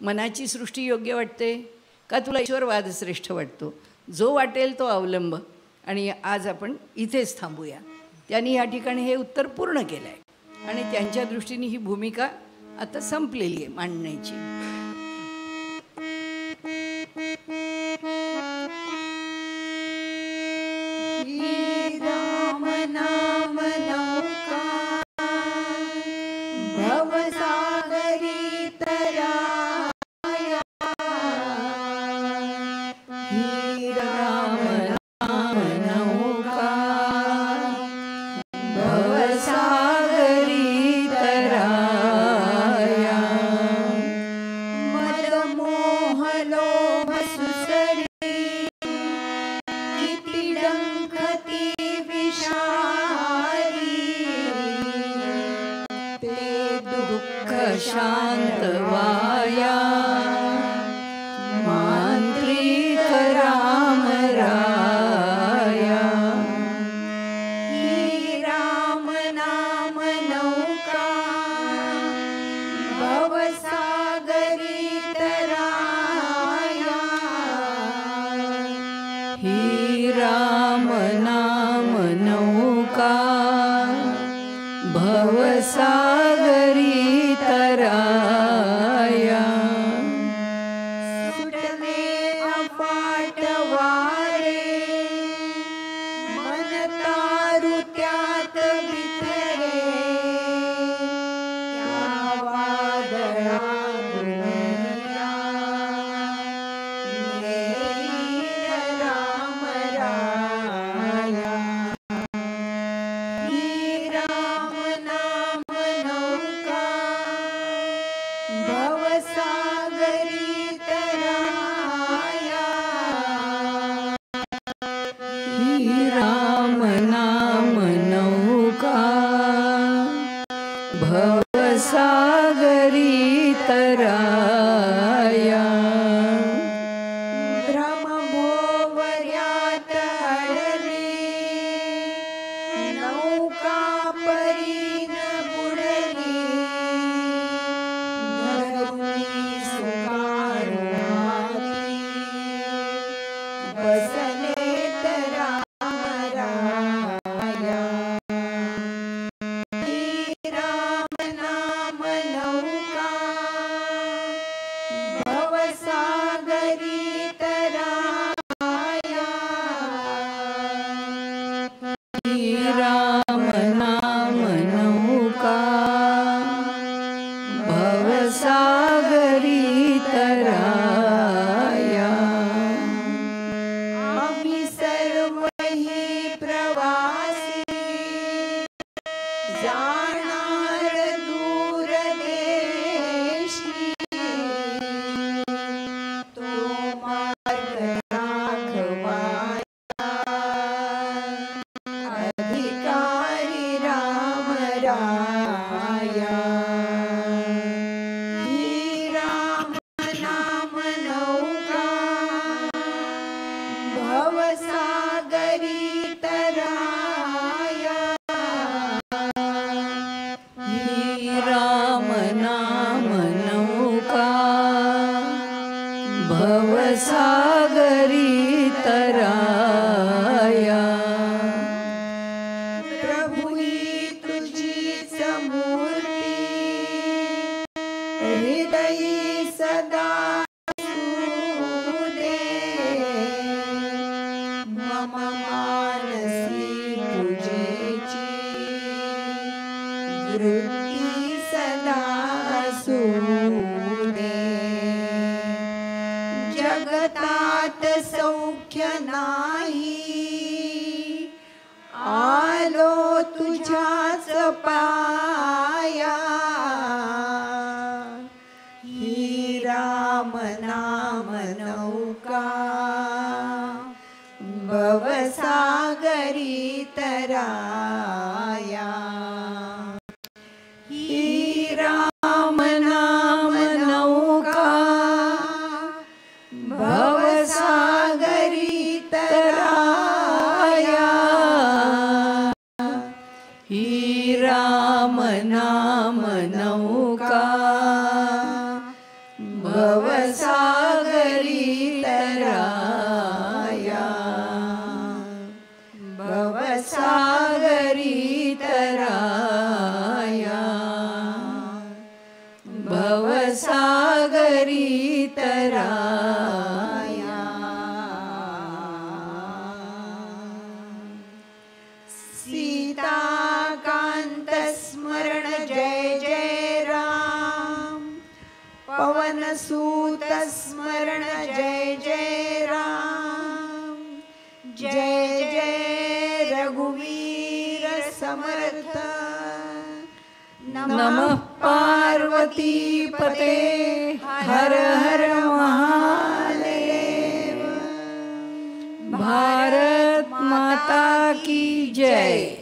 मनाची सृष्टी योग्य वाटते का तुला ईश्वरवाद श्रेष्ठ वाटतो? जो वाटेल तो अवलंब. आणि आज आपण इथेच थांबूया. त्यांनी या ठिकाणी हे उत्तर पूर्ण केलं आहे आणि त्यांच्या दृष्टीने ही भूमिका आता संपलेली आहे मांडण्याची. राम नाम नौका भवसागरी तराया, ही राम नाम नौका भवसागरी तराया, मदमोह लोभ सुसरी किती डंखती विषारी, ते दुःख शांत वाया मांत्रिक राम राया, ही राम नाम नौका भवसागरी तराया, ही राम नाम नौका भवसागरी तराया, सुटले अफाट वारे मन तारु त्यात विखरे, भवसागरी तराया भ्रमभोवर्यात अडली नौका परीन बुडली धरुणी सुखारुहाती बसलेत राम राया ही राम नाम नौका भवसागरी तराया ही राम नाम नौका भवसागरी तराया आम्ही सर्व ही प्रवासी जाणार दूर देशी तो मार्ग दाखवाया अधिकारी राम राया ही राम नाम नौका भवसागरी तराया ही राम नाम नौका भवसागरी तराया प्रभु ही तुझीच मूर्ती हृदयी सदा दे मम मानसी तुझेची वृत्ती सदा दे जगतात सौख्य नाही आलो तुझ्याच पाया ही राम नाम नौका भवसागरी तराया ही राम नाम नौका भवसागरी तराया ही राम नाम नौका भवसागरी तराया भवसागरी तराया भवसागरी तराया सीताकांत स्मरण जय जय राम पवन सूत स्मरण जय जय राम जय जय रघुवीर समर्थ नमः पार्वती पते हर हर महादेव भारत माता की जय।